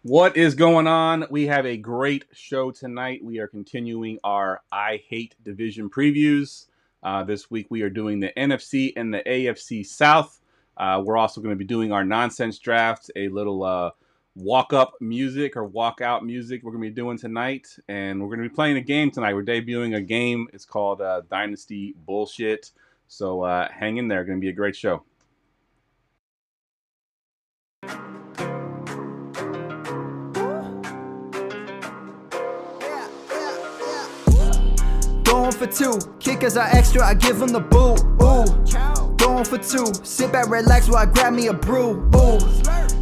What is going on? We have a great show tonight. We are continuing our I Hate Division previews. This week we are doing the NFC and the AFC South. We're also going to be doing our nonsense draft, a little walk-up music or walk-out music we're going to be doing tonight. And we're going to be playing a game tonight. We're debuting a game. It's called Dynasty Bullshit. So hang in there. Going to be a great show. Going for two, kickers are extra, I give them the boot. Ooh, going for two, sit back, relax while I grab me a brew. Ooh,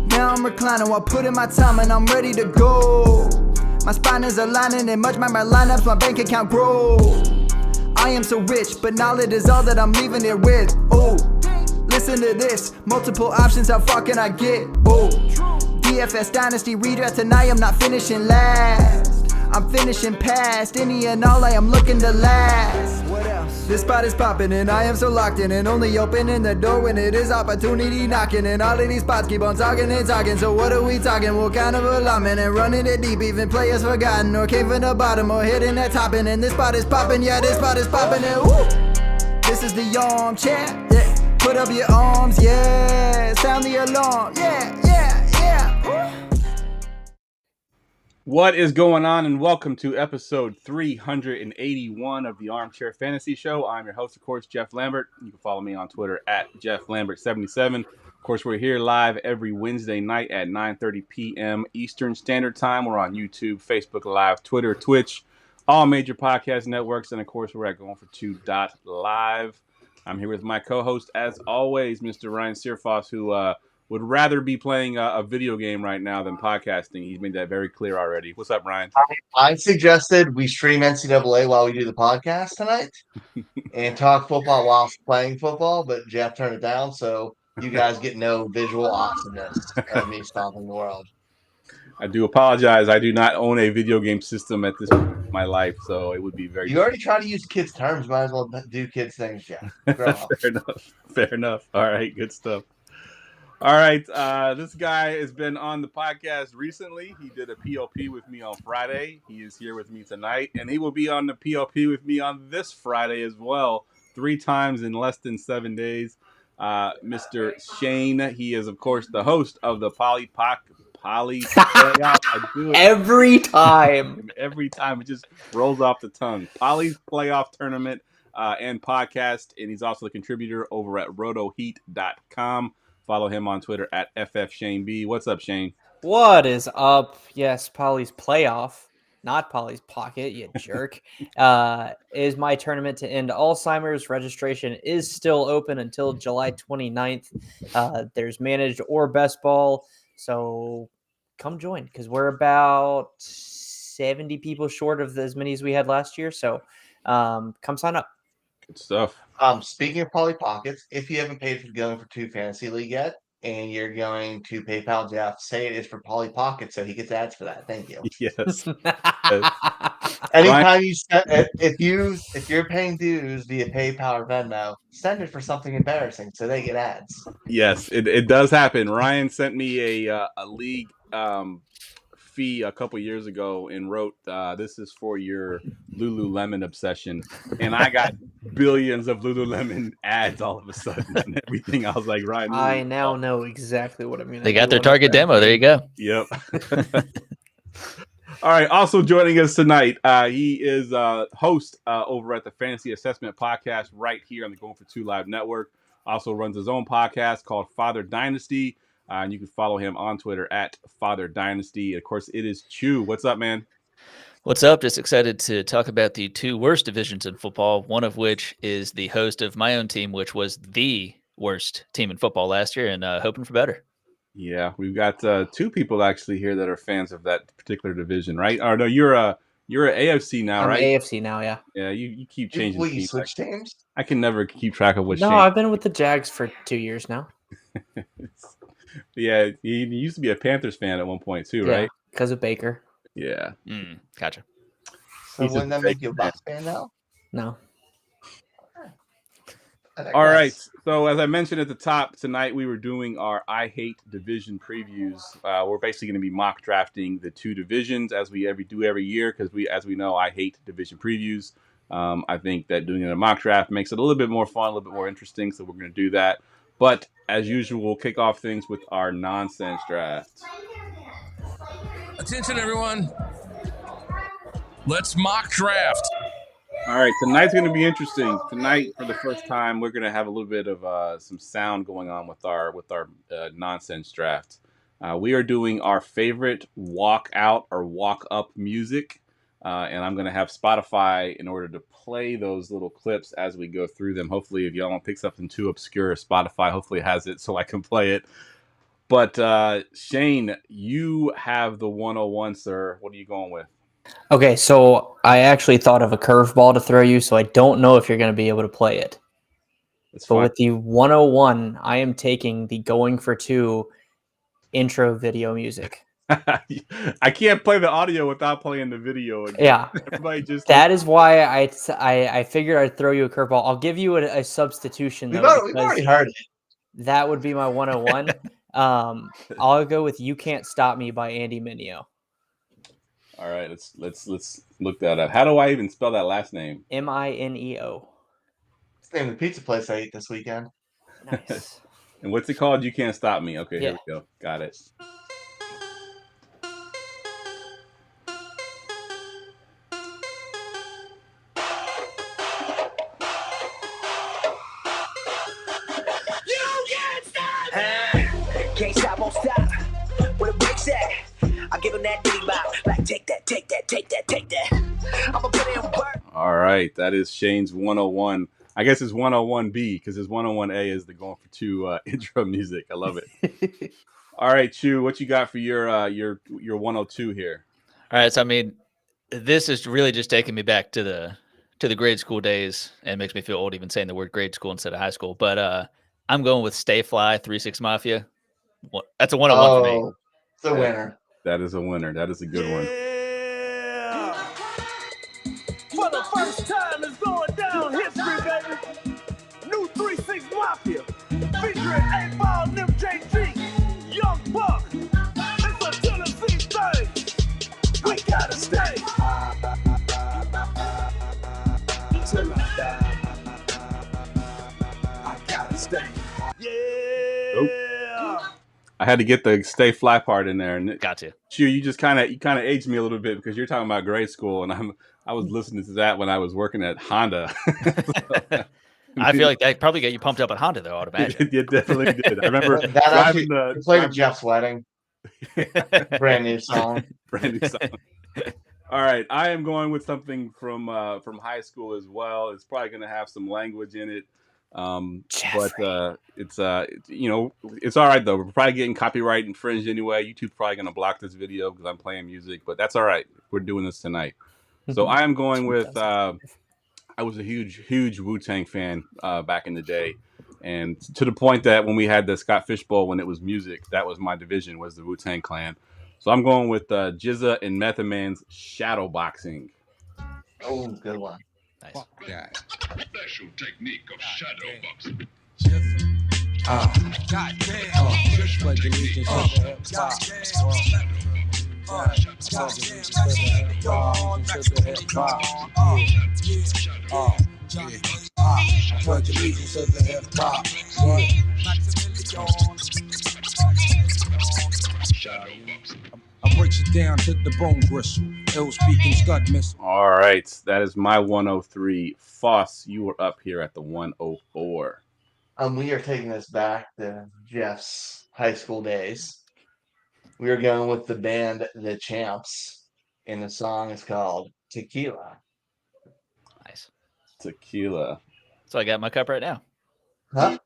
now I'm reclining while putting my time and I'm ready to go. My spine is aligning and much my lineups, my bank account grow. I am so rich, but knowledge is all that I'm leaving it with. Ooh, listen to this, multiple options, how far can I get? Ooh, DFS Dynasty redraft tonight, I'm not finishing last. I'm finishing past any and all I am looking to last. What else? This spot is popping and I am so locked in and only opening the door when it is opportunity knocking. And all of these spots keep on talking and talking. So what are we talking? What kind of alignment? And running it deep, even players forgotten or came from the bottom or hitting that top. And this spot is popping, yeah, this spot is popping. And woo! This is the armchair, yeah. Put up your arms, yeah. Sound the alarm, yeah, yeah, yeah. Woo! What is going on, and welcome to episode 381 of the Armchair Fantasy Show. I'm your host, of course, Geoff Lambert. You can follow me on Twitter at JeoffLambert77. Of course, we're here live every Wednesday night at 9:30 p.m. Eastern Standard Time. We're on YouTube, Facebook Live, Twitter, Twitch, all major podcast networks, and of course, we're at GoingFor2.live. I'm here with my co-host, as always, Mr. Ryan Searfoss, who would rather be playing a video game right now than podcasting. He's made that very clear already. What's up, Ryan? I suggested we stream NCAA while we do the podcast tonight and talk football whilst playing football, but Jeff turned it down, so you guys get no visual awesomeness of me stomping the world. I do apologize. I do not own a video game system at this point in my life, so it would be very... You already try to use kids' terms. Might as well do kids' things, Jeff. Grow up. Fair enough. All right, good stuff. All right, this guy has been on the podcast recently. He did a PLP with me on Friday. He is here with me tonight, and he will be on the PLP with me on this Friday as well, 3 times in less than 7 days. Mr. Shane, he is, of course, the host of the Poly Playoff. I do it every time. Every time. It just rolls off the tongue. Poly's Playoff Tournament and podcast, and he's also the contributor over at rotoheat.com. Follow him on Twitter at FFShaneB. What's up, Shane? What is up? Yes, Polly's Playoff, not Polly's Pocket, you jerk, is my tournament to end Alzheimer's. Registration is still open until July 29th. There's managed or best ball, so come join because we're about 70 people short of as many as we had last year. So come sign up. Good stuff. Speaking of Polly Pockets, if you haven't paid for Going for Two Fantasy League yet, and you're going to PayPal Jeff, say it is for Polly Pockets, so he gets ads for that. Thank you. Yes. Anytime you send, if you're paying dues via PayPal or Venmo, send it for something embarrassing so they get ads. Yes, it does happen. Ryan sent me a league fee a couple years ago and wrote, "This is for your Lululemon obsession," and I got billions of Lululemon ads all of a sudden and everything. I was like, Ryan, I now know exactly what I'm going to do. They got their target demo. There you go. Yep. All right. Also joining us tonight, he is host over at the Fantasy Assessment Podcast right here on the Going for Two Live Network. Also runs his own podcast called Father Dynasty. And you can follow him on Twitter at Father Dynasty. Of course, it is Chew. What's up, man? What's up? Just excited to talk about the 2 worst divisions in football, one of which is the host of my own team, which was the worst team in football last year, and hoping for better. Yeah, we've got 2 people actually here that are fans of that particular division, right? Or no, you're a AFC now, I'm right? AFC now, yeah. Yeah, you keep changing Will you teams. switch teams? I can never keep track of what. No, I've been with the Jags for 2 years now. Yeah, you used to be a Panthers fan at one point too, right? Because of Baker. Yeah. Gotcha. So wouldn't that make you a Bucs fan now? No. All right. So as I mentioned at the top, tonight we were doing our I Hate Division previews. We're basically going to be mock drafting the two divisions as we do every year because as we know, I hate division previews. I think that doing it in a mock draft makes it a little bit more fun, a little bit more interesting. So we're going to do that. But as usual, we'll kick off things with our nonsense draft. Attention, everyone. Let's mock draft. All right, tonight's going to be interesting. Tonight, for the first time, we're going to have a little bit of some sound going on with our nonsense draft. We are doing our favorite walk out or walk up music, and I'm going to have Spotify in order to play those little clips as we go through them. Hopefully, if y'all don't pick something too obscure, Spotify hopefully has it so I can play it. But Shane, you have the 101, sir. What are you going with? Okay, so I actually thought of a curveball to throw you, so I don't know if you're going to be able to play it. But with the 101, I am taking the Going for Two intro video music. I can't play the audio without playing the video again. Yeah, that is why I figured I'd throw you a curveball. I'll give you a substitution. We've already heard it. That would be my 101. I'll go with "You Can't Stop Me" by Andy Mineo. All right, let's look that up. How do I even spell that last name? Mineo. It's the name of the pizza place I ate this weekend. Nice. And what's it called? You Can't Stop Me. Okay, Here we go. Got it. Can't stop, won't stop. Where the brakes at? I give him that ditty bop. Like, take that. I'ma put in work. All right, that is Shane's 101. I guess it's 101B because his 101A is the Going for Two intro music. I love it. All right, Chu, what you got for your 102 here? All right, so I mean, this is really just taking me back to the grade school days, and it makes me feel old even saying the word grade school instead of high school. But I'm going with Stay Fly 3-6 Mafia. That's a 101 for me. It's a winner. That is a winner. That is a good one. For the first time, it's going down history, baby. New 3-6 Mafia featuring 8-Ball and MJG, Young Buck. It's a Tennessee thing. We gotta stay. Till I die, I gotta stay. Yeah. Nope. I had to get the Stay Fly part in there, and gotcha. Chu, you kind of aged me a little bit because you're talking about grade school, and I was listening to that when I was working at Honda. I feel like that probably got you pumped up at Honda, though. I'd imagine. It definitely did. I remember driving the. Played at Jeff's wedding. Brand new song. All right, I am going with something from high school as well. It's probably going to have some language in it. But it's it's all right though. We're probably getting copyright infringed anyway. YouTube's probably gonna block this video because I'm playing music, but that's all right. We're doing this tonight. So I am going with I was a huge Wu-Tang fan back in the day, and to the point that when we had the Scott Fishbowl, when it was music, that was my division, was the Wu-Tang Clan. So I'm going with GZA and Method Man's Shadow Boxing. Oh, good one. Nice. Special technique of shadow boxing. I breaks it down to the bone gristle. Ill speaking scud missile. All right, that is my 103. Foss, you were up here at the 104. We are taking this back to Jeff's high school days. We are going with the band The Champs, and the song is called Tequila. Nice. Tequila. So I got my cup right now. Huh?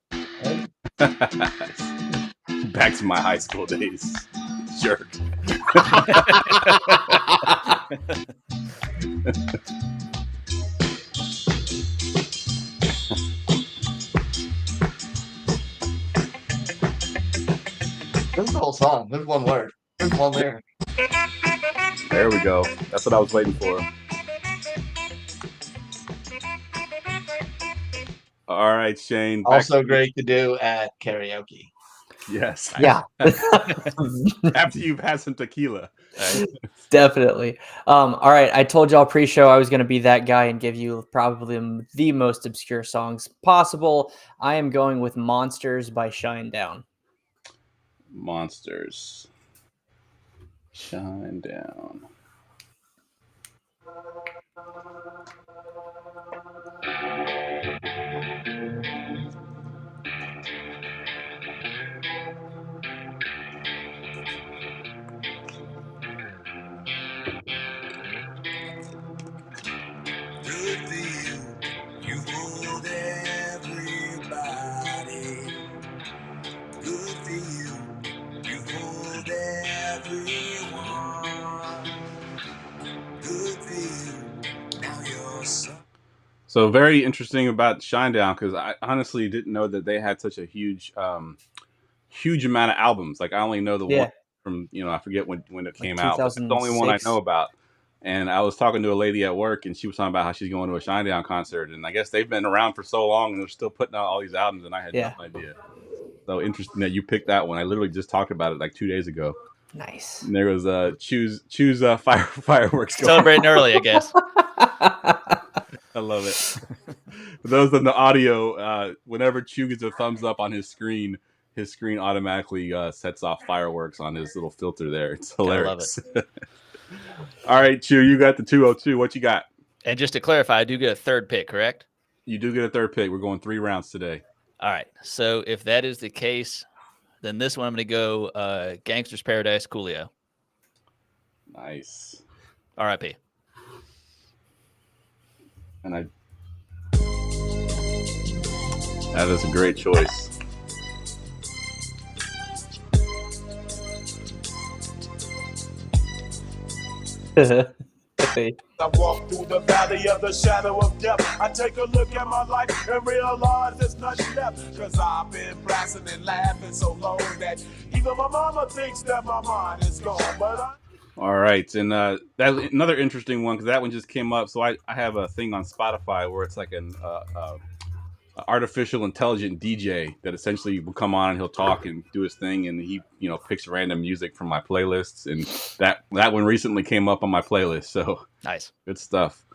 Back to my high school days. Jerk. This is the whole song. There's one word. There's one lyric. There we go. That's what I was waiting for. All right, Shane. back Also to you. great to do at karaoke. Yes. Yeah. After you've had some tequila. Definitely. All right. I told y'all pre-show I was going to be that guy and give you probably the most obscure songs possible. I am going with Monsters by Shinedown. Monsters. Shinedown. Good for you. You fooled everybody. Good for you. You fooled everyone. Good for you. Now you're so. So very interesting about Shinedown, because I honestly didn't know that they had such a huge amount of albums. Like I only know the Yeah. one from, I forget when it came out, but it's the 2006. only one I know about. And I was talking to a lady at work, and she was talking about how she's going to a Shinedown concert, and I guess they've been around for so long, and they're still putting out all these albums, and I had no idea. So interesting that you picked that one. I literally just talked about it like 2 days ago. Nice. And there was choose fireworks. Celebrating early, I guess. I love it. For those in the audio, whenever Chew gets a thumbs up on his screen automatically sets off fireworks on his little filter there. It's hilarious. I love it. All right, Chew, you got the 202. What you got? And just to clarify, I do get a third pick, correct? You do get a third pick. We're going 3 rounds today. All right. So if that is the case, then this one I'm going to go Gangster's Paradise, Coolio. Nice. R.I.P. And that is a great choice. I walk through the valley of the shadow of death. I take a look at my life and realize there's nothing left. Cause I've been blasting and laughing so long that even my mama thinks that my mind is gone. But all right, and that's another interesting one because that one just came up. So I have a thing on Spotify where it's like an artificial intelligent DJ that essentially will come on and he'll talk and do his thing, and he picks random music from my playlists, and that one recently came up on my playlist. So nice, good stuff.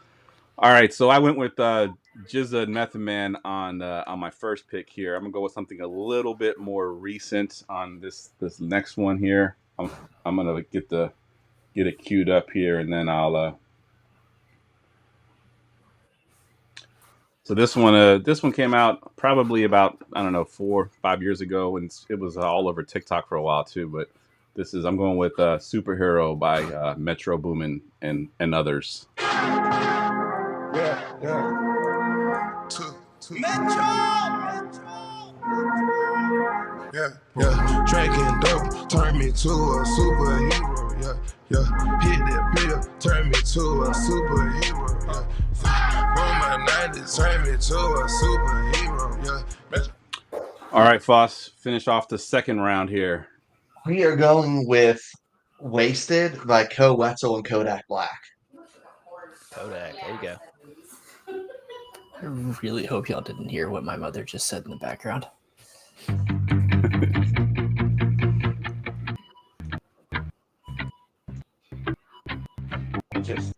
All right, so I went with Jizza and Method Man on my first pick here. I'm gonna go with something a little bit more recent on this next one here. I'm gonna get it queued up here, and then I'll. So this one came out probably about 4 or 5 years ago, and it was all over TikTok for a while too. But I'm going with "Superhero" by Metro Boomin and others. Yeah. Drinking dope turned me to a superhero. Yeah. Hit that pill, turned me to a superhero. Yeah. From my 90s, turned me to a superhero. Yeah. All right, Foss, finish off the second round here. We are going with "Wasted" by Co Wetzel and Kodak Black. Kodak, there you go. I really hope y'all didn't hear what my mother just said in the background. Just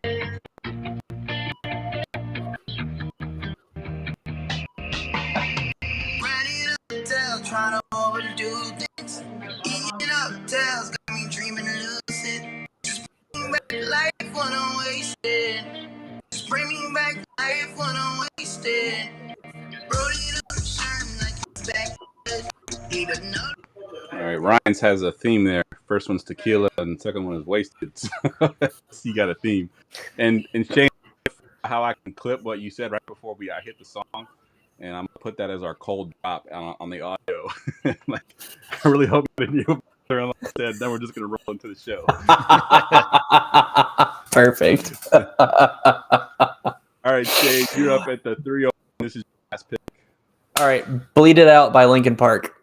trying to overdo things. Eating up tails got me dreaming lucid. Just bring back life when I'm wasted. Just bring me back life when I'm wasted. Rolling up, shining like it's back. Even though. All right, Ryan's has a theme there. First one's tequila, and the second one is wasted. So you got a theme. And Shane, how I can clip what you said right before I hit the song. And I'm gonna put that as our cold drop on the audio. Like, I really hope you didn't hear what I said. Then we're just gonna roll into the show. Perfect. All right, Shane, you're up at the 3-0. This is your last pick. All right, "Bleed It Out" by Linkin Park.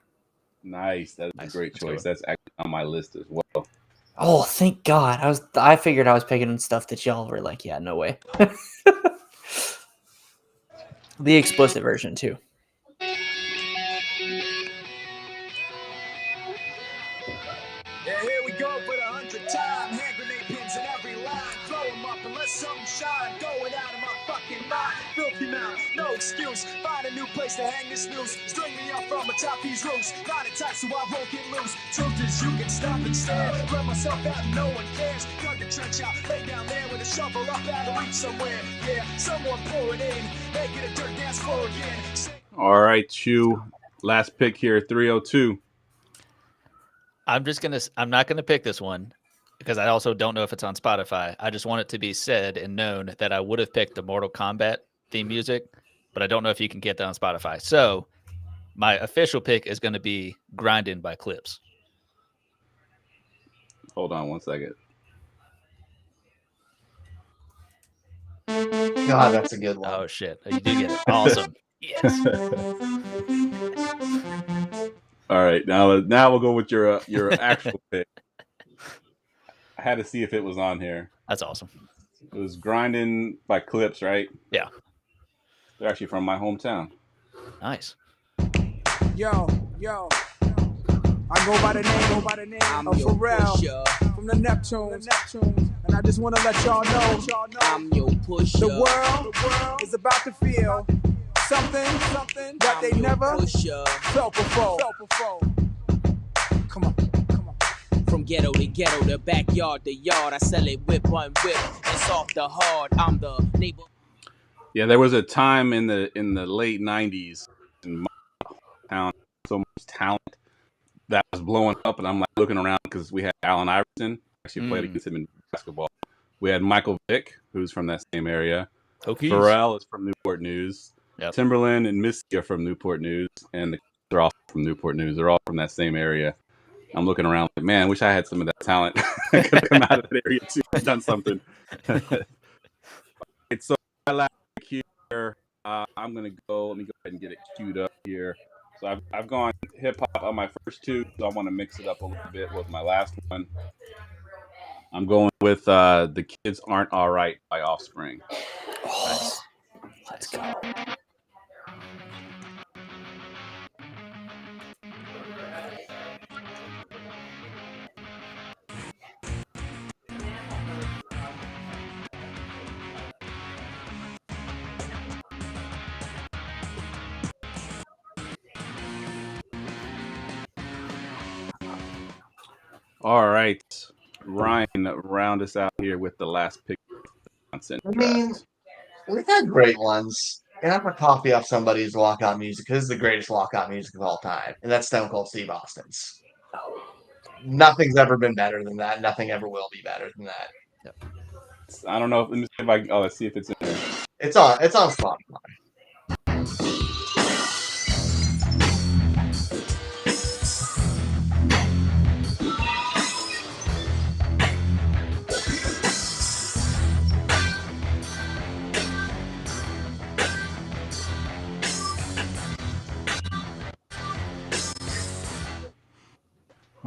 Nice, that's a great choice. That's actually on my list as well. Oh, thank God! I figured I was picking stuff that y'all were like, yeah, no way. The explicit version too. Yeah, here we go for the 100th time. Hand grenade pins in every line. Throw them up and let something shine. Going out of my fucking mind. Filthy mouth, no excuse. Find a new place to hang this noose. String me up from atop these roofs. Not it tight so I won't get loose. Truth is you can stop and stare. Let myself out and no one cares. Dug the trench out, lay down there with a shovel up out of reach somewhere. Yeah, someone pour it in. Make it a dirt dance floor again. All right, Chew. Last pick here, 302. I'm not gonna pick this one because I also don't know if it's on Spotify. I just want it to be said and known that I would have picked the Mortal Kombat theme music, but I don't know if you can get that on Spotify. So my official pick is going to be Grindin' by Clips. Hold on one second. God, that's a good one. Oh shit. You do get it. Awesome. Yes. All right, now we'll go with your actual pick. I had to see if it was on here. That's awesome. It was Grinding by Clips, right? Yeah. They're actually from my hometown. Nice. Yo. I go by the name of Pharrell from the Neptunes. And I just want to let y'all know I'm your pusher. The world is about to feel something that they never felt before. Come on. From ghetto to ghetto, the backyard to yard, I sell it whip on whip. It's off the hard. I'm the neighbor. Yeah, there was a time in the late 90s in my town, so much talent that was blowing up, and I'm like looking around because we had Allen Iverson. Actually played against him in basketball. We had Michael Vick, who's from that same area. Hokies. Pharrell is from Newport News. Yep. Timberland and Missy are from Newport News, and they're all from Newport News. They're all from that same area. I'm looking around like, man, I wish I had some of that talent. I could have come out of that area too and done something. So my last pick here, I'm gonna go. Let me go ahead and get it queued up here. So I've gone hip hop on my first two, so I want to mix it up a little bit with my last one. I'm going with "The Kids Aren't All Right" by Offspring. Oh, let's go. All right, Ryan, round us out here with the last pick. I mean, we've had great ones. And I'm going to copy off somebody's walkout music. This is the greatest walkout music of all time. And that's Stone Cold Steve Austin's. Nothing's ever been better than that. Nothing ever will be better than that. Yep. I don't know. Let me see if I can. Oh, let's see if it's in there. It's on Spotify.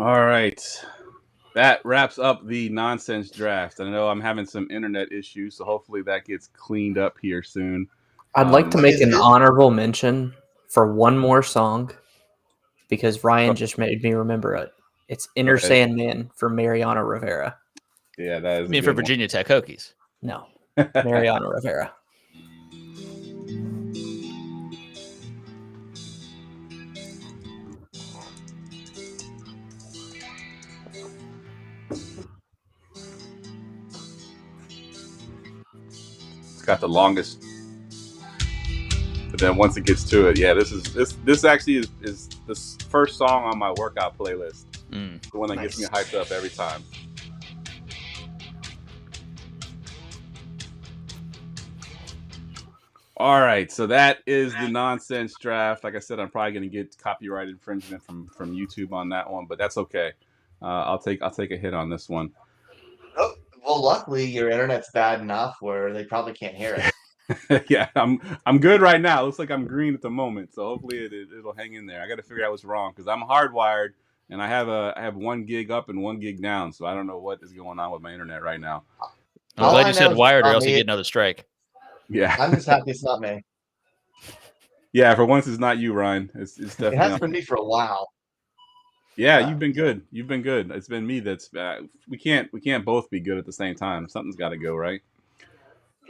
All right. That wraps up the nonsense draft. I know I'm having some internet issues, so hopefully that gets cleaned up here soon. I'd like to make an honorable mention for one more song because Ryan just made me remember it. It's Inner Sandman for Mariano Rivera. Yeah, that is. I mean, for Virginia Tech Hokies. No, Mariano Rivera. Got the longest, but then once it gets to it, yeah, this actually is the first song on my workout playlist. The one that gets me hyped up every time. All right, so that is the nonsense draft. Like I said, I'm probably going to get copyright infringement from YouTube on that one, but that's okay. I'll take a hit on this one. Oh, well, luckily your internet's bad enough where they probably can't hear it. Yeah, I'm good right now. It looks like I'm green at the moment, so hopefully it'll hang in there. I got to figure out what's wrong because I'm hardwired and I have 1 gig up and 1 gig down, so I don't know what is going on with my internet right now. I'm glad you said wired, or else you get another strike. Yeah, I'm just happy it's not me. Yeah, for once it's not you, Ryan. It's definitely. It hasn't been me for a while. Yeah, you've been good. You've been good. It's been me that's we can't both be good at the same time. Something's got to go right.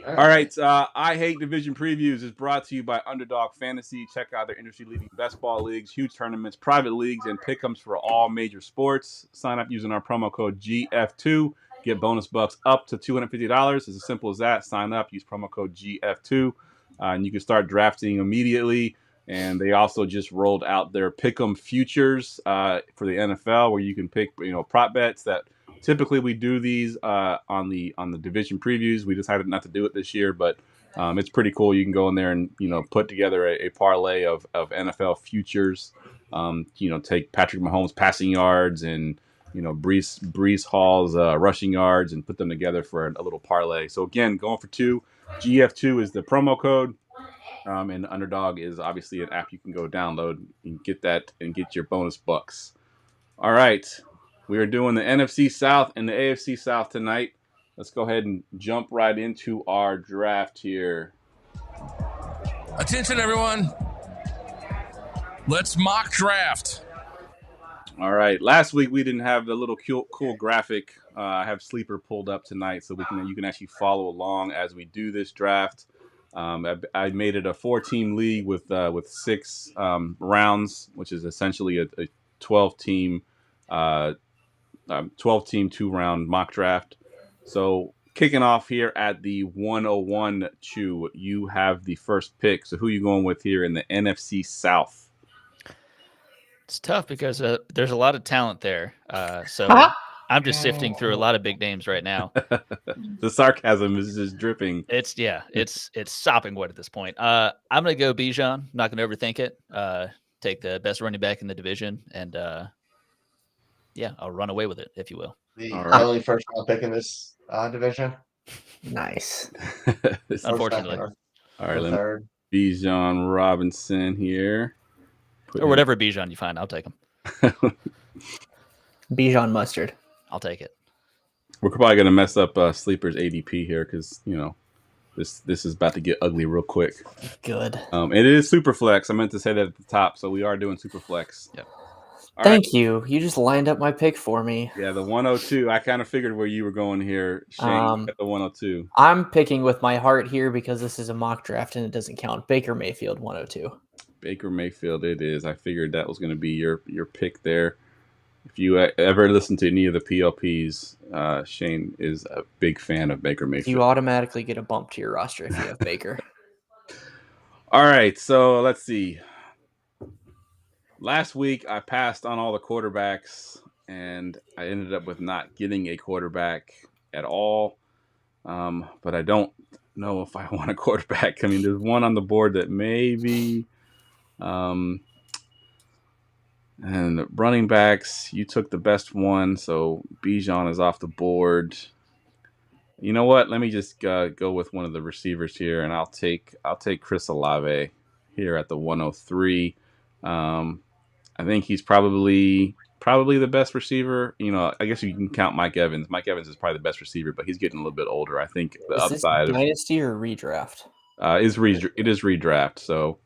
All right. I Hate Division Previews is brought to you by Underdog Fantasy. Check out their industry-leading best ball leagues, huge tournaments, private leagues, and pick'ems for all major sports. Sign up using our promo code GF2. Get bonus bucks up to $250. It's as simple as that. Sign up, use promo code GF2, and you can start drafting immediately. And they also just rolled out their pick'em futures for the NFL, where you can pick, prop bets that. Typically, we do these on the division previews. We decided not to do it this year, but it's pretty cool. You can go in there and put together a parlay of NFL futures. Take Patrick Mahomes' passing yards and Breece Hall's rushing yards and put them together for a little parlay. So again, going for two. GF2 is the promo code, and Underdog is obviously an app you can go download and get that and get your bonus bucks. All right. We are doing the NFC South and the AFC South tonight. Let's go ahead and jump right into our draft here. Attention, everyone. Let's mock draft. All right. Last week we didn't have the little cool graphic. I have Sleeper pulled up tonight, so you can actually follow along as we do this draft. I made it a 4-team league with 6 rounds, which is essentially a 12-team. 12-team 2-round mock draft. So kicking off here at the 101, Chew, you have the first pick. So who are you going with here in the NFC South? It's tough because there's a lot of talent there. So I'm just sifting through a lot of big names right now. The sarcasm is just dripping. It's sopping wet at this point. I'm going to go Bijan. Not going to overthink it. Take the best running back in the division and I'll run away with it, if you will. The only first round pick in this division. Nice. Unfortunately. All right, let me Bijan Robinson here. Or whatever Bijan you find, I'll take him. Bijan mustard. I'll take it. We're probably going to mess up Sleeper's ADP here because, this is about to get ugly real quick. Good. It is super flex. I meant to say that at the top, so we are doing super flex. Yep. Thank you. You just lined up my pick for me. Yeah, the 102. I kind of figured where you were going here, Shane, at the 102. I'm picking with my heart here because this is a mock draft and it doesn't count. Baker Mayfield, 102. Baker Mayfield it is. I figured that was going to be your pick there. If you ever listen to any of the PLPs, Shane is a big fan of Baker Mayfield. You automatically get a bump to your roster if you have Baker. All right, so let's see. Last week, I passed on all the quarterbacks, and I ended up with not getting a quarterback at all. But I don't know if I want a quarterback. I mean, there's one on the board that maybe. And running backs, you took the best one, so Bijan is off the board. You know what? Let me just go with one of the receivers here, and I'll take Chris Olave here at the 103. I think he's probably the best receiver. I guess you can count Mike Evans. Mike Evans is probably the best receiver, but he's getting a little bit older. I think the upside of dynasty or redraft it is redraft. So,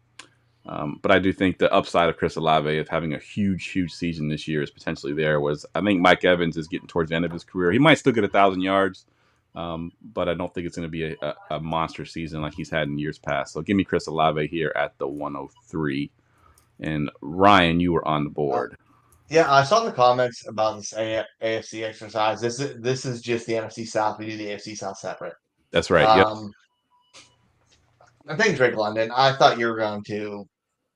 but I do think the upside of Chris Olave of having a huge season this year is potentially there. I think Mike Evans is getting towards the end of his career. He might still get 1,000 yards, but I don't think it's going to be a monster season like he's had in years past. So give me Chris Olave here at the 103. And Ryan, you were on the board. Yeah, I saw the comments about this AFC exercise. This is just the NFC South. We do the AFC South separate. That's right. Yep. I think Drake London. I thought you were going to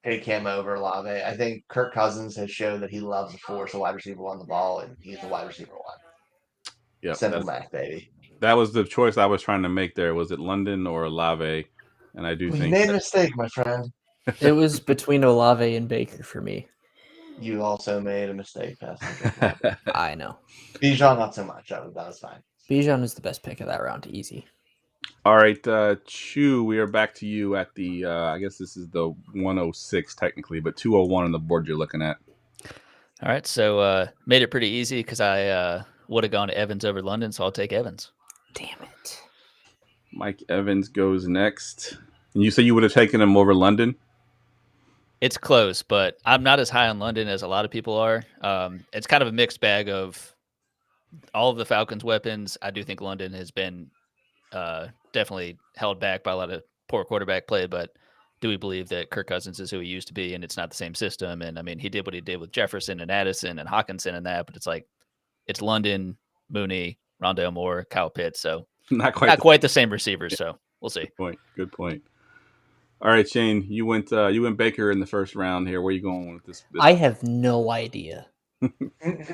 take him over Olave. I think Kirk Cousins has shown that he loves to force a wide receiver on the ball, and he's a wide receiver one. Yeah, simple math, baby. That was the choice I was trying to make there. Was it London or Olave? And I do think you made a mistake, my friend. It was between Olave and Baker for me. You also made a mistake, Pastor. I know. Bijan, not so much. That was fine. Bijan is the best pick of that round. Easy. All right, Chew, we are back to you at the, I guess this is the 106 technically, but 201 on the board you're looking at. All right, so made it pretty easy because I would have gone to Evans over London, so I'll take Evans. Damn it. Mike Evans goes next. And you said you would have taken him over London? It's close, but I'm not as high on London as a lot of people are. It's kind of a mixed bag of all of the Falcons' weapons. I do think London has been definitely held back by a lot of poor quarterback play, but do we believe that Kirk Cousins is who he used to be and it's not the same system? And I mean, he did what he did with Jefferson and Addison and Hawkinson and that, but it's like it's London, Mooney, Rondale Moore, Kyle Pitts. So Not not quite the same receivers. So we'll see. Good point. All right, Shane, you went Baker in the first round here. Where are you going with this? I have no idea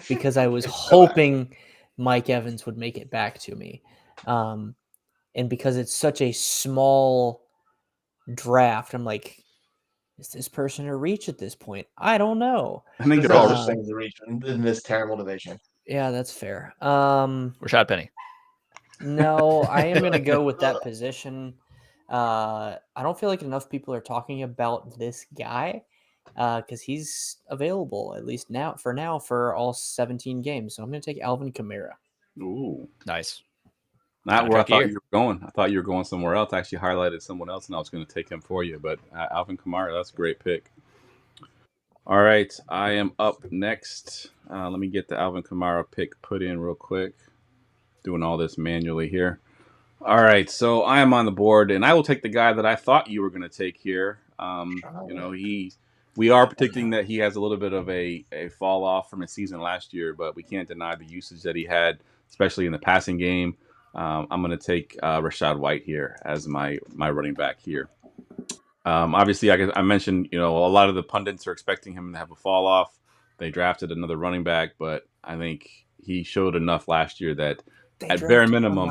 because I was hoping Mike Evans would make it back to me. And because it's such a small draft, I'm like, is this person a reach at this point? I don't know. I think There's they're no all such thing as a reach in this terrible division. Yeah, that's fair. Rashad Penny. No, I am going to go with that position. I don't feel like enough people are talking about this guy because he's available, at least now for all 17 games. So I'm going to take Alvin Kamara. Ooh, Nice. not where I thought Year. you were going. I thought you were going somewhere else. I actually highlighted someone else, and I was going to take him for you. But Alvin Kamara, that's a great pick. All right, I am up next. Let me get the Alvin Kamara pick put in real quick. Doing all this manually here. All right, so I am on the board, and I will take the guy that I thought you were going to take here. We are predicting that he has a little bit of a fall off from his season last year, but we can't deny the usage that he had, especially in the passing game. I'm going to take Rachaad White here as my running back here. Obviously, I mentioned, a lot of the pundits are expecting him to have a fall off. They drafted another running back, but I think he showed enough last year that at bare minimum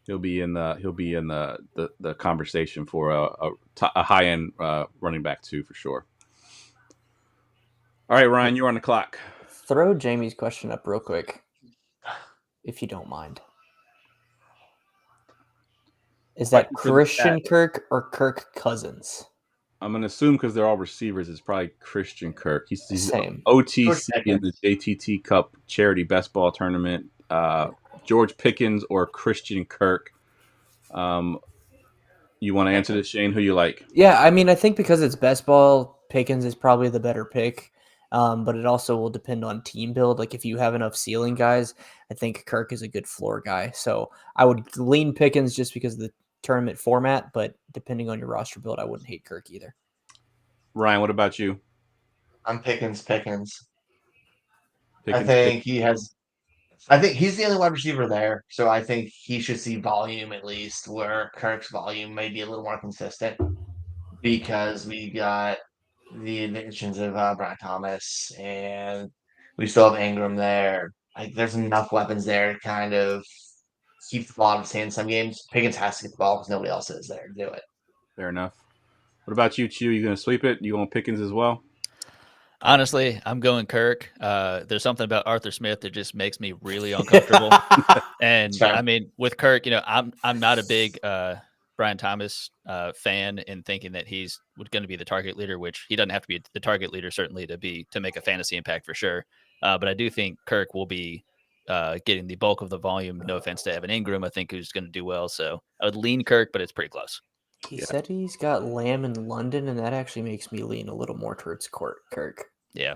he'll be in the conversation for a high end running back too, for sure. All right, Ryan, you're on the clock. Throw Jamie's question up real quick, if you don't mind. Is that Christian Kirk or Kirk Cousins? I'm going to assume because they're all receivers, it's probably Christian Kirk. He's Same. OTC in the JTT Cup Charity Best Ball Tournament. George Pickens or Christian Kirk. You want to answer this, Shane? Who you like? Yeah, I mean, I think because it's best ball, Pickens is probably the better pick. But it also will depend on team build. Like if you have enough ceiling guys, I think Kirk is a good floor guy. So I would lean Pickens just because of the tournament format, but depending on your roster build, I wouldn't hate Kirk either. Ryan, what about you? I'm Pickens. I think he's the only wide receiver there, so I think he should see volume at least, where Kirk's volume may be a little more consistent because we got the additions of Brian Thomas and we still have Ingram there. Like, there's enough weapons there to kind of keep the ball out of his hand some games. Pickens has to get the ball because nobody else is there to do it. Fair enough. What about you, Chew? You going to sweep it? You going Pickens as well? Honestly, I'm going Kirk. There's something about Arthur Smith that just makes me really uncomfortable. And I mean, with Kirk, I'm not a big Brian Thomas fan in thinking that he's going to be the target leader, which he doesn't have to be the target leader certainly to make a fantasy impact for sure. But I do think Kirk will be getting the bulk of the volume. No offense to Evan Ingram, I think who's going to do well. So I would lean Kirk, but it's pretty close. He said he's got Lamb in London, and that actually makes me lean a little more towards Kirk. Yeah.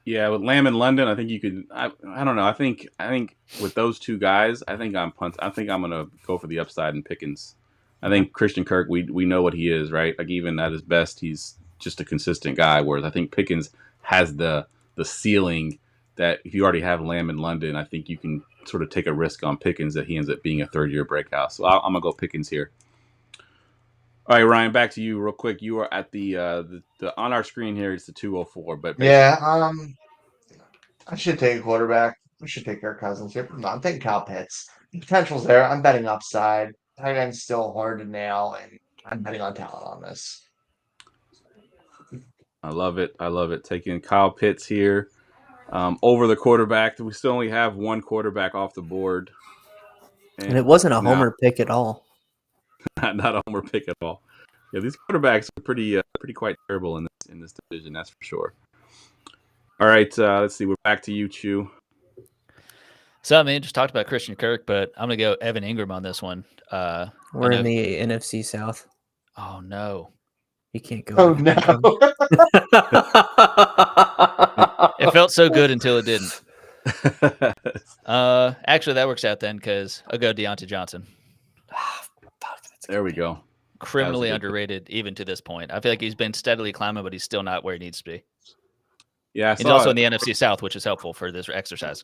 Yeah, with Lamb in London, I think you could. I don't know. I think with those two guys, I think I'm gonna go for the upside in Pickens. I think Christian Kirk, we know what he is, right? Like even at his best, he's just a consistent guy. Whereas I think Pickens has the ceiling that if you already have Lamb in London, I think you can sort of take a risk on Pickens that he ends up being a third-year breakout. So I'm gonna go Pickens here. All right, Ryan, back to you real quick. You are at the on our screen here. It's the 204, but yeah, I should take a quarterback. We should take Kirk Cousins here. I'm taking Kyle Pitts. The potential's there. I'm betting upside. Tight end's still hard to nail, and I'm betting on talent on this. I love it. Taking Kyle Pitts here over the quarterback. We still only have one quarterback off the board, and it wasn't a homer pick at all. Not a homer pick at all. Yeah, these quarterbacks are pretty quite terrible in this division. That's for sure. All right, let's see. We're back to you, Chew. So, I mean, just talked about Christian Kirk, but I'm going to go Evan Ingram on this one. We're in the NFC South. Oh, no. You can't go. Oh there. no! It felt so good until it didn't. Actually, that works out then because I'll go Deontay Johnson. There we go. Criminally underrated even to this point. I feel like he's been steadily climbing, but he's still not where he needs to be. Yeah, he's also in the NFC South, which is helpful for this exercise.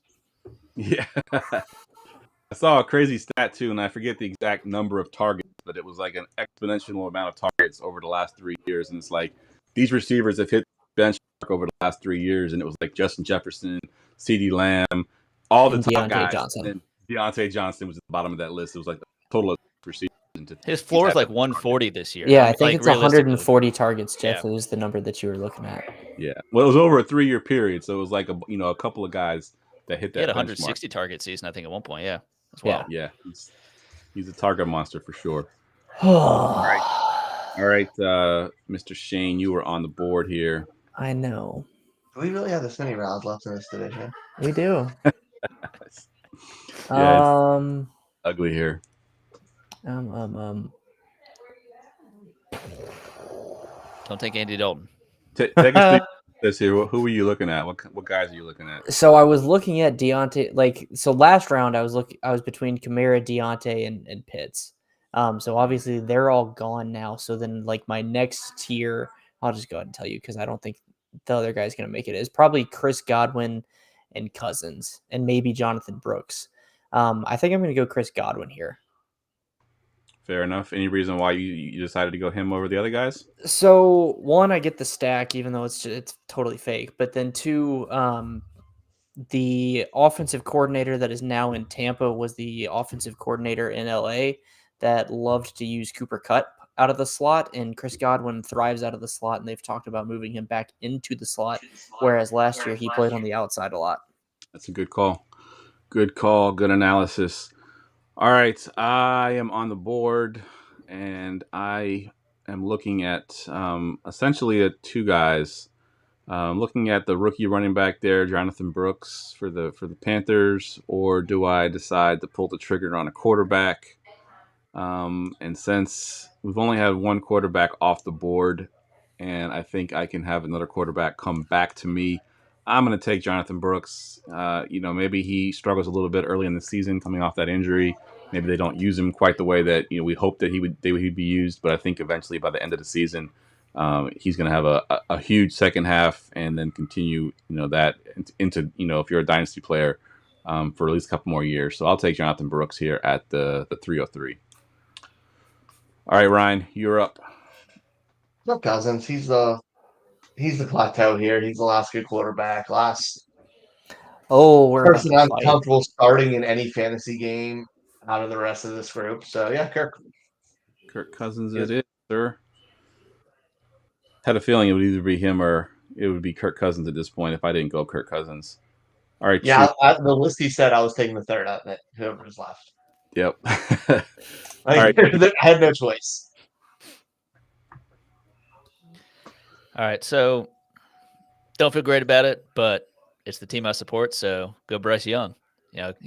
Yeah. I saw a crazy stat too, and I forget the exact number of targets, but it was like an exponential amount of targets over the last 3 years. And it's like these receivers have hit the benchmark over the last 3 years, and it was like Justin Jefferson, CeeDee Lamb, all the top guys. Johnson. And Deontay Johnson was at the bottom of that list. It was like the total of receivers. His floor is like 140 this year. Yeah, I think it's 140 targets, Jeff. Yeah. It was the number that you were looking at. Yeah. Well, it was over a 3-year period, so it was like a couple of guys that hit that. He had 160 target season, I think, at one point. Yeah, as well. Yeah. He's a target monster for sure. All right, Mr. Shane, you were on the board here. I know. Do we really have this many rounds left in this division? We do. Yeah, it's ugly here. Don't take Andy Dalton. Take us through this here. Who are you looking at? What guys are you looking at? So I was looking at Deontay. So last round I was between Kamara, Deontay, and Pitts. So obviously they're all gone now. So then my next tier, I'll just go ahead and tell you because I don't think the other guy's gonna make it. Is probably Chris Godwin and Cousins and maybe Jonathan Brooks. I think I'm gonna go Chris Godwin here. Fair enough. Any reason why you decided to go him over the other guys? So one, I get the stack, even though it's totally fake. But then two, the offensive coordinator that is now in Tampa was the offensive coordinator in LA that loved to use Cooper Kupp out of the slot, and Chris Godwin thrives out of the slot, and they've talked about moving him back into the slot, whereas last year he played on the outside a lot. That's a good call. Good call. Good analysis. All right, I am on the board, and I am looking at essentially at two guys. Looking at the rookie running back there, Jonathan Brooks for the Panthers, or do I decide to pull the trigger on a quarterback? And since we've only had one quarterback off the board, and I think I can have another quarterback come back to me, I'm going to take Jonathan Brooks. Maybe he struggles a little bit early in the season coming off that injury. Maybe they don't use him quite the way that we hope that he'd be used. But I think eventually by the end of the season, he's going to have a huge second half and then continue that into if you're a dynasty player for at least a couple more years. So I'll take Jonathan Brooks here at the 303. All right, Ryan, you're up. No, Cousins. He's the plateau here. He's the last good quarterback. We're person I'm comfortable starting in any fantasy game out of the rest of this group. So yeah, Kirk Cousins, it is, sir. Had a feeling it would either be him or it would be Kirk Cousins at this point if I didn't go Kirk Cousins. All right. Yeah, the list he said I was taking the third out of it. Whoever's left. Yep. All right. I had no choice. All right, so don't feel great about it, but it's the team I support, so go Bryce Young.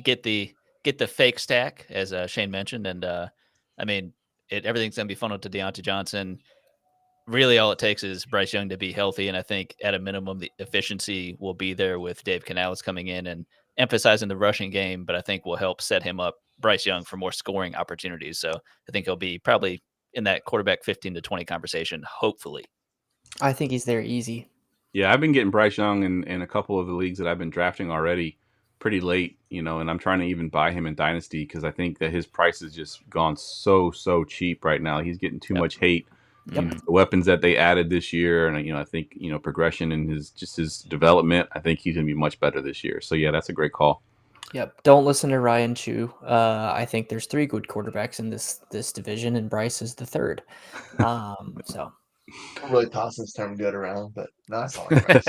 Get the fake stack, as Shane mentioned, and everything's gonna be funneled to Deontay Johnson. Really, all it takes is Bryce Young to be healthy, and I think at a minimum the efficiency will be there with Dave Canales coming in and emphasizing the rushing game, but I think will help set him up, Bryce Young, for more scoring opportunities. So I think he'll be probably in that quarterback 15 to 20 conversation, hopefully. I think he's there easy. Yeah, I've been getting Bryce Young in a couple of the leagues that I've been drafting already pretty late, and I'm trying to even buy him in Dynasty because I think that his price has just gone so cheap right now. He's getting too much hate. The weapons that they added this year, and I think progression in his development. I think he's going to be much better this year. So yeah, that's a great call. Yep. Don't listen to Ryan Chu. I think there's 3 good quarterbacks in this division, and Bryce is the third. So. I'm really tossing this term good around, but no, that's all right.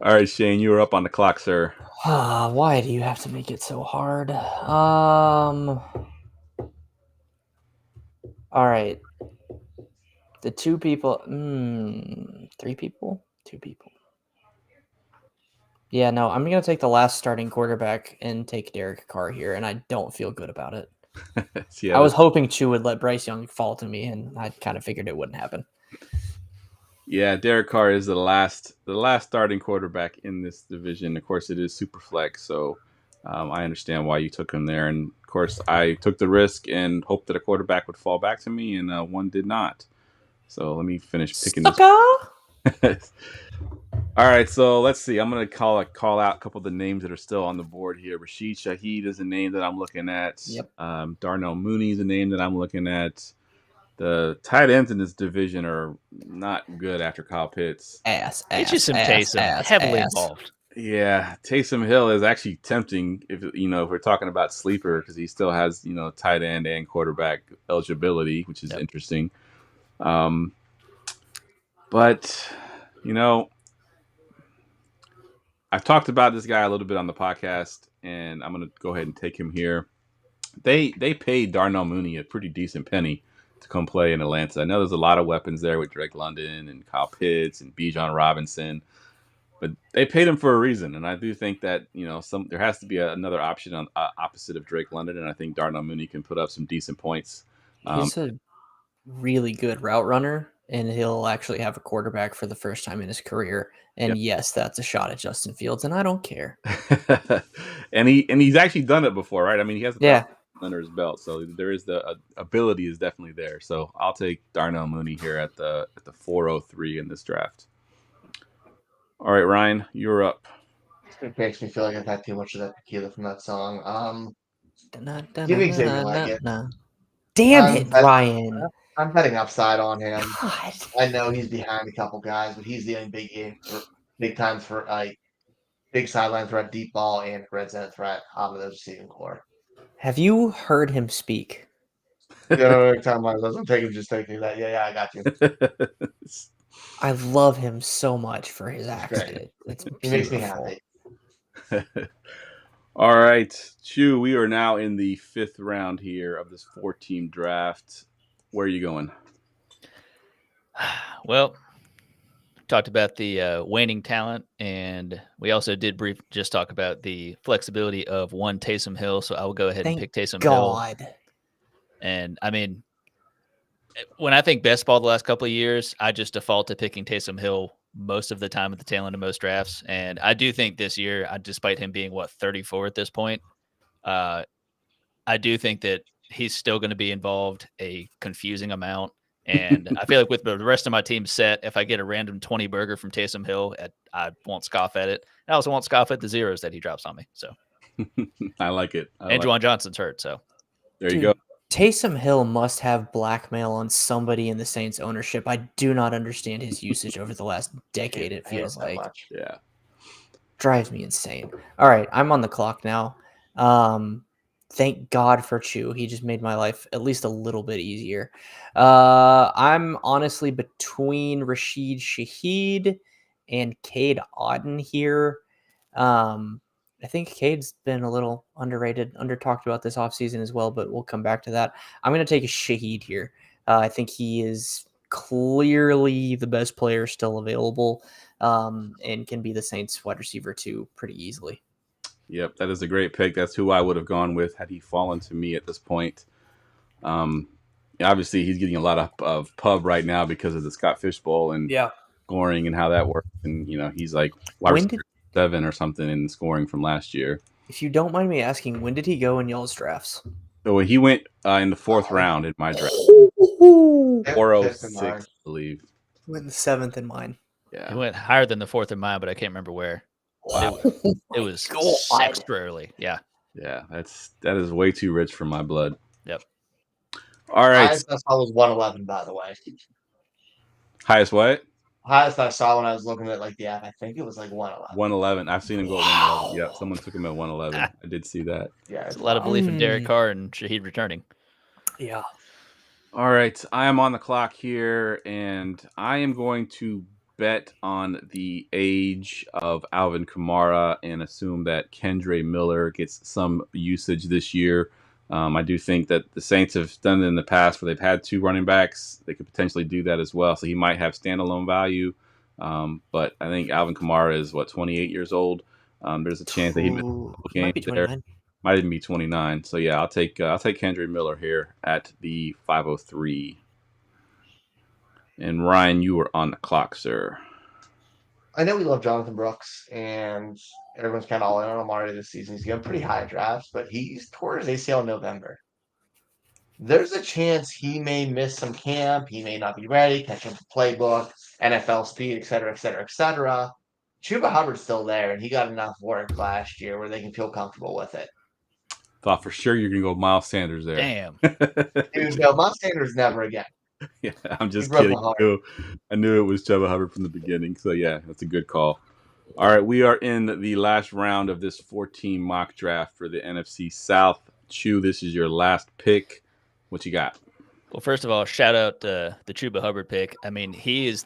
All right, Shane, you were up on the clock, sir. Why do you have to make it so hard? All right. The 2 people, 3 people? 2 people. Yeah, no, I'm going to take the last starting quarterback and take Derek Carr here, and I don't feel good about it. Yeah, I was hoping Chu would let Bryce Young fall to me, and I kind of figured it wouldn't happen. Yeah, Derek Carr is the last starting quarterback in this division. Of course, it is super flex, so I understand why you took him there. And of course, I took the risk and hoped that a quarterback would fall back to me, and one did not. So let me finish picking this. All right, so let's see. I'm going to call out a couple of the names that are still on the board here. Rashid Shaheed is a name that I'm looking at. Yep. Darnell Mooney is a name that I'm looking at. The tight ends in this division are not good after Kyle Pitts. Get you some Taysom, heavily involved. Yeah, Taysom Hill is actually tempting if we're talking about sleeper, because he still has tight end and quarterback eligibility, which is interesting. But I've talked about this guy a little bit on the podcast, and I'm going to go ahead and take him here. They paid Darnell Mooney a pretty decent penny to come play in Atlanta. I know there's a lot of weapons there with Drake London and Kyle Pitts and Bijan Robinson, but they paid him for a reason. And I do think that there has to be another option on opposite of Drake London, and I think Darnell Mooney can put up some decent points. He's a really good route runner, and he'll actually have a quarterback for the first time in his career. And yes, that's a shot at Justin Fields, and I don't care. and he's actually done it before, right? I mean, he has under his belt, so there is the ability is definitely there. So I'll take Darnell Mooney here at the 403 in this draft. All right, Ryan, you're up. It makes me feel like I've had too much of that tequila from that song. Give me Xavier Leggett. Damn it, Ryan. I'm betting upside on him. God. I know he's behind a couple guys, but he's the big times for big sideline threat, deep ball, and red zone threat out of those receiving core. Have you heard him speak? Every time I was taking that. Yeah, I got you. I love him so much for his accent. He makes me happy. All right, Chu, we are now in the 5th round here of this 4-team draft. Where are you going? Well, talked about the waning talent, and we also did just talk about the flexibility of one Taysom Hill. So I will go ahead and pick Taysom Hill. And I mean, when I think best ball the last couple of years, I just default to picking Taysom Hill most of the time at the tail end of most drafts. And I do think this year, despite him being 34 at this point, I do think that he's still going to be involved a confusing amount. And I feel like with the rest of my team set, if I get a random 20 burger from Taysom Hill, I won't scoff at it. I also won't scoff at the zeros that he drops on me. So I like it. And Juwan Johnson's hurt. So there you go. Taysom Hill must have blackmail on somebody in the Saints ownership. I do not understand his usage over the last decade, it feels like. Yeah. Drives me insane. All right, I'm on the clock now. Thank God for Chu. He just made my life at least a little bit easier. I'm honestly between Rashid Shaheed and Cade Auden here. I think Cade's been a little underrated, under-talked about this offseason as well, but we'll come back to that. I'm going to take a Shaheed here. I think he is clearly the best player still available, and can be the Saints wide receiver too pretty easily. Yep, that is a great pick. That's who I would have gone with had he fallen to me at this point. Obviously, he's getting a lot of pub right now because of the Scott Fish Bowl and scoring and how that works. And, he's like wide receiver 7 or something in scoring from last year. If you don't mind me asking, when did he go in y'all's drafts? So he went in the 4th round in my draft. 406, I believe. He went in the 7th in mine. Yeah, he went higher than the 4th in mine, but I can't remember where. Wow. It was extra early. Yeah. Yeah, that is way too rich for my blood. Yep. All right. Highest I saw was 111, by the way. Highest what? Highest I saw when I was looking at the app, I think it was 111. 111. I've seen him go at 111. Yeah, someone took him at 111. I did see that. Yeah, there's a lot of belief in Derek Carr and Shaheed returning. Yeah. All right, I am on the clock here, and I am going to bet on the age of Alvin Kamara and assume that Kendre Miller gets some usage this year. I do think that the Saints have done it in the past where they've had 2 running backs. They could potentially do that as well. So he might have standalone value. But I think Alvin Kamara is, 28 years old. There's a chance that he missed a game there. Might even be 29. So yeah, I'll take Kendre Miller here at the 503. And Ryan, you are on the clock, sir. I know we love Jonathan Brooks, and everyone's kind of all in on him already this season. He's getting pretty high drafts, but he's tore his ACL in November. There's a chance he may miss some camp. He may not be ready, catch up the playbook, NFL speed, et cetera, et cetera, et cetera. Chuba Hubbard's still there, and he got enough work last year where they can feel comfortable with it. Thought for sure you're going to go Miles Sanders there. Damn. Dude, no, Miles Sanders never again. Yeah, I'm just He broke kidding. my heart. I knew it was Chuba Hubbard from the beginning. So yeah, that's a good call. All right, we are in the last round of this 14 mock draft for the NFC South. Chew, this is your last pick. What you got? Well, first of all, shout out the Chuba Hubbard pick. I mean, he is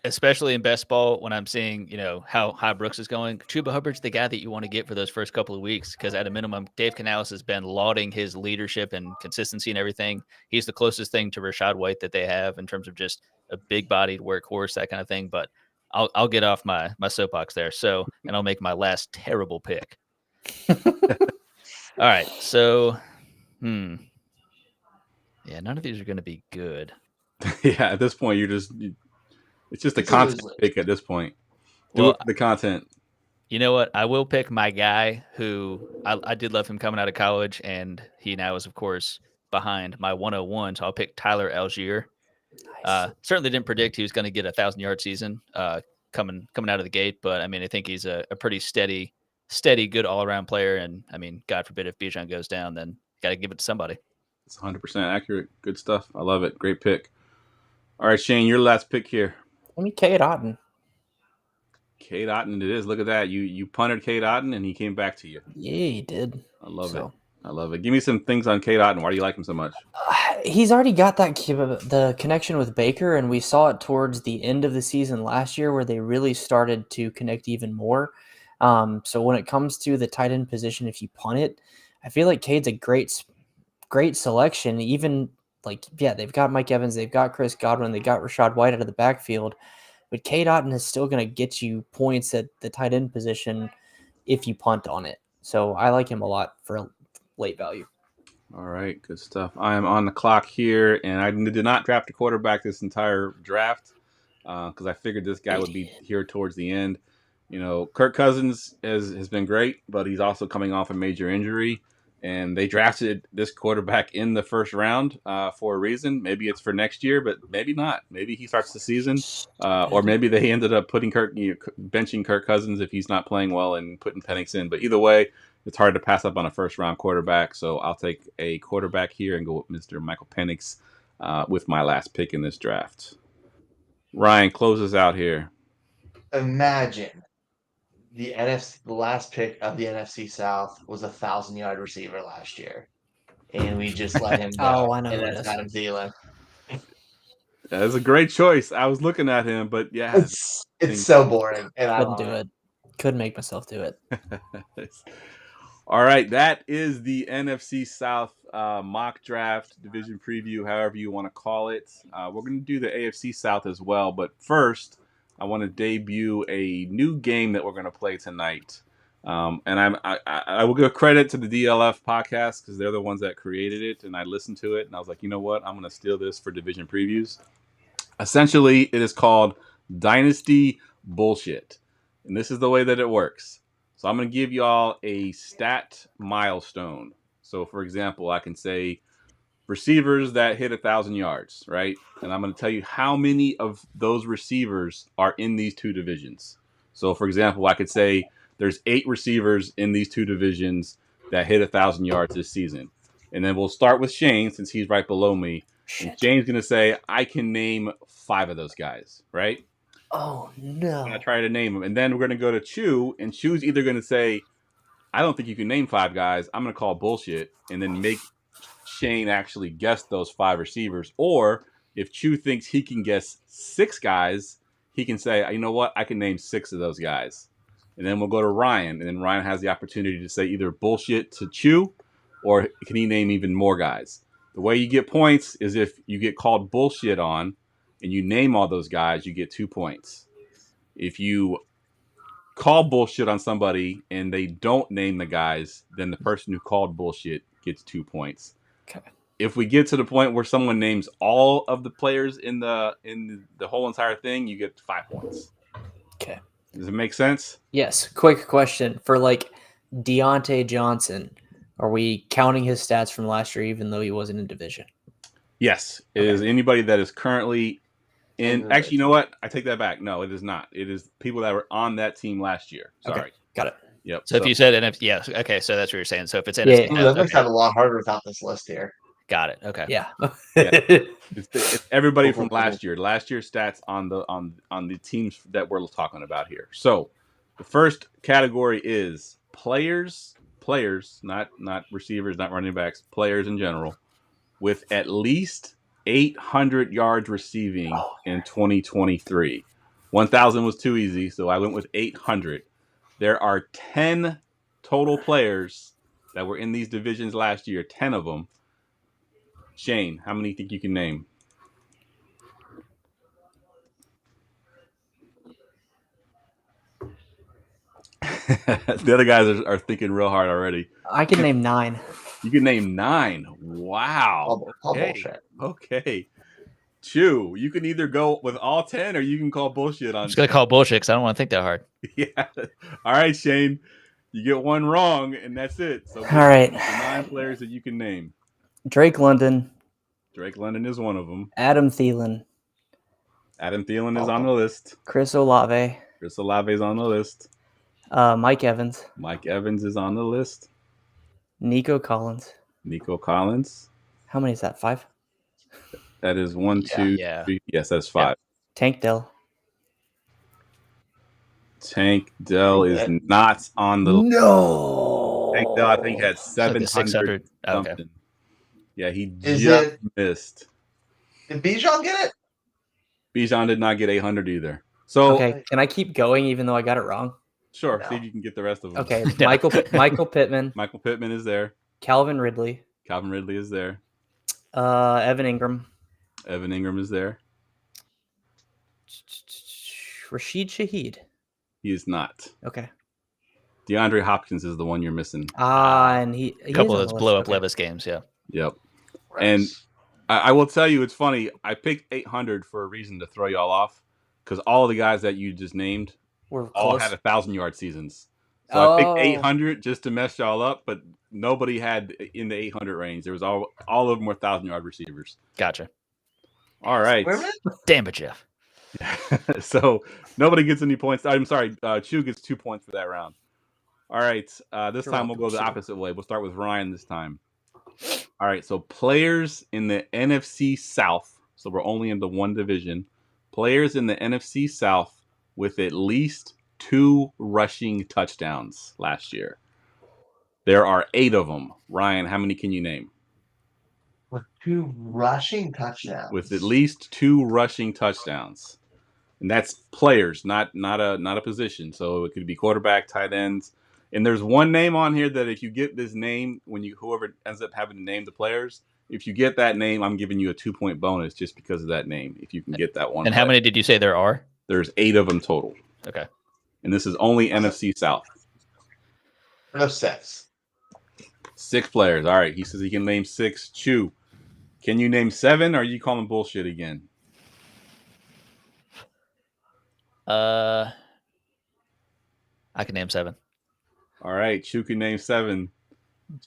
especially in best ball when I'm seeing, how high Brooks is going. Chuba Hubbard's the guy that you want to get for those first couple of weeks because at a minimum, Dave Canales has been lauding his leadership and consistency and everything. He's the closest thing to Rachaad White that they have in terms of just a big-bodied workhorse, that kind of thing. But I'll get off my soapbox there. So, and I'll make my last terrible pick. All right. So, yeah, none of these are going to be good. Yeah, at this point, it's just a content pick at this point. Do it for the content. You know what? I will pick my guy who I did love him coming out of college, and he now is, of course, behind my 101. So I'll pick Tyler Algier. Nice. Certainly didn't predict he was going to get a 1,000-yard season coming out of the gate, but I mean, I think he's a pretty steady, good all-around player. And I mean, God forbid if Bijan goes down, then got to give it to somebody. It's 100% accurate. Good stuff. I love it. Great pick. All right, Shane, your last pick here. Let me Cade Otton. Cade Otton it is. Look at that. You punted Cade Otton, and he came back to you. Yeah, he did. I love it. I love it. Give me some things on Cade Otton. Why do you like him so much? He's already got the connection with Baker, and we saw it towards the end of the season last year where they really started to connect even more. So when it comes to the tight end position, if you punt it, I feel like Cade's a great selection. Even they've got Mike Evans, they've got Chris Godwin, they got Rachaad White out of the backfield, but Cade Otton is still going to get you points at the tight end position if you punt on it. So I like him a lot for late value. All right, good stuff. I am on the clock here, and I did not draft a quarterback this entire draft because I figured this guy would be here towards the end. Kirk Cousins has been great, but he's also coming off a major injury. And they drafted this quarterback in the first round for a reason. Maybe it's for next year, but maybe not. Maybe he starts the season, or maybe they ended up benching Kirk Cousins if he's not playing well and putting Penix in. But either way, it's hard to pass up on a first-round quarterback. So I'll take a quarterback here and go with Mr. Michael Penix with my last pick in this draft. Ryan, close us out here. Imagine the last pick of the NFC South was a 1,000-yard receiver last year, and we just let him go. I know. And that's Adam Thielen. That's a great choice. I was looking at him, but yeah, it's so boring, and I couldn't do it. Couldn't make myself do it. All right, that is the NFC South mock draft division preview, however you want to call it. We're going to do the AFC South as well, but first, I want to debut a new game that we're going to play tonight. And I will give credit to the DLF podcast because they're the ones that created it. And I listened to it and I was like, you know what? I'm going to steal this for division previews. Essentially, it is called Dynasty Bullshit. And this is the way that it works. So I'm going to give y'all a stat milestone. So, for example, I can say receivers that hit 1,000 yards, right? And I'm going to tell you how many of those receivers are in these two divisions. So, for example, I could say there's 8 receivers in these two divisions that hit 1,000 yards this season. And then we'll start with Shane since he's right below me. And Shane's going to say, I can name 5 of those guys, right? Oh, no. I'm going to try to name them. And then we're going to go to Chew, and Chew's either going to say, I don't think you can name 5 guys. I'm going to call bullshit, and then make Shane actually guess those 5 receivers. Or if Chew thinks he can guess 6 guys, he can say, you know what? I can name 6 of those guys. And then we'll go to Ryan, and then Ryan has the opportunity to say either bullshit to Chew, or can he name even more guys? The way you get points is if you get called bullshit on and you name all those guys, you get 2 points. If you call bullshit on somebody and they don't name the guys, then the person who called bullshit gets 2 points. Okay. If we get to the point where someone names all of the players in the whole entire thing, you get 5 points. Okay. Does it make sense? Yes. Quick question for like Deontay Johnson. Are we counting his stats from last year, even though he wasn't in division? Yes. It is anybody that is currently in. Actually, you know what? I take that back. No, it is not. It is people that were on that team last year. Sorry. Okay. Got it. Yep. So if you said NFC, yeah, okay, so that's what you're saying. So if it's Yeah. NFC, Ooh, South, that makes okay. it a lot harder without this list here. Got it. Okay. Yeah. It's everybody from last year. Last year's stats on the teams that we're talking about here. So the first category is players, not receivers, not running backs, players in general, with at least 800 yards receiving in 2023. 1,000 was too easy, so I went with 800. There are 10 total players that were in these divisions last year, 10 of them. Shane, how many think you can name? The other guys are thinking real hard already. I can name 9. You can name 9. Wow. Call bullshit. Okay. Chew, you can either go with all 10 or you can call bullshit on. I'm just gonna call bullshit because I don't want to think that hard. Yeah. All right, Shane. You get one wrong, and that's it. So all right. 9 players that you can name. Drake London. Drake London is one of them. Adam Thielen. Adam Thielen is on the list. Chris Olave. Chris Olave is on the list. Mike Evans. Mike Evans is on the list. Nico Collins. Nico Collins. How many is that? 5? That is 1, 2, 3. Yes, that's 5. Tank Dell. Tank Dell is not on the list. No. Tank Dell, I think, had 700 600. something. Okay. Yeah, he Is just it- missed. Did Bijan get it? Bijan did not get 800 either. So, Okay, can I keep going even though I got it wrong? sure, No. see if you can get the rest of them. Okay, No. Michael Pittman, Michael Pittman is there. Calvin Ridley, Calvin Ridley is there. Evan Ingram, Evan Ingram is there. Rashid Shaheed. He is not. Okay. DeAndre Hopkins is the one you're missing. And he A couple is of on those the blow up list. Okay. Levis games, yeah. Yep. And I will tell you, it's funny. I picked 800 for a reason to throw y'all off because all of the guys that you just named We're all close. had 1,000-yard seasons. So I picked Oh. 800 just to mess y'all up, but nobody had in the 800 range. There was all of them were 1,000-yard receivers. Gotcha. All right. Wait a minute. Damn it, Jeff. So nobody gets any points. I'm sorry. Chew gets 2 points for that round. All right. This time we'll go the opposite way. We'll start with Ryan this time. All right. So players in the NFC South. So we're only in the one division. Players in the NFC South with at least 2 rushing touchdowns last year. There are 8 of them. Ryan, how many can you name? With 2 rushing touchdowns. With at least 2 rushing touchdowns. And that's players, not a position. So it could be quarterback, tight ends. And there's one name on here that if you get this name, whoever ends up having to name the players, if you get that name, I'm giving you a 2-point bonus just because of that name. If you can get that one. And how many did you say there are? There's 8 of them total. Okay. And this is only NFC South. No 6. 6 players. All right. He says he can name 6. Chew. Can you name 7 or are you calling bullshit again? I can name 7. All right. Chew can name 7.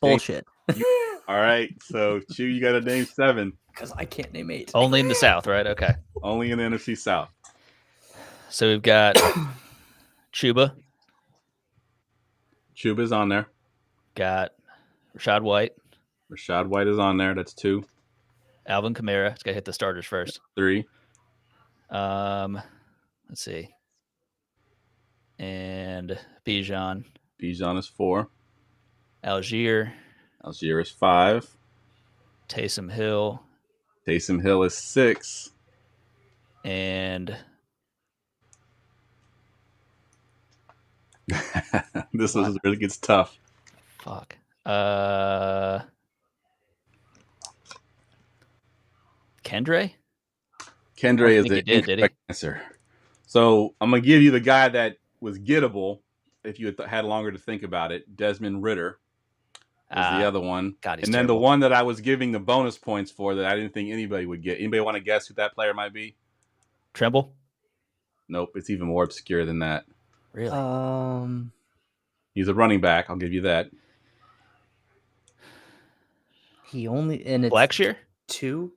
Bullshit. All right. So, Chew, you got to name 7. Because I can't name 8. Only in the South, right? Okay. Only in the NFC South. So we've got Chuba, Chuba's on there. got Rashad White, Rashad White is on there. That's 2. Alvin Kamara. It's got to hit the starters first. 3. Let's see. And Bijan, Bijan is 4. Algier, Algier is 5. Taysom Hill, Taysom Hill is 6. and This one really gets tough. fuck. Kendre? Kendra is think the he did he? incorrect answer. So I'm gonna give you the guy that was gettable, if you had longer to think about it, Desmond Ridder is the other one. God, he's and then terrible. the one that I was giving the bonus points for that I didn't think anybody would get. Anybody want to guess who that player might be? Trimble? Nope, it's even more obscure than that. Really? He's a running back. I'll give you that. He only and it's Blackshear? 2.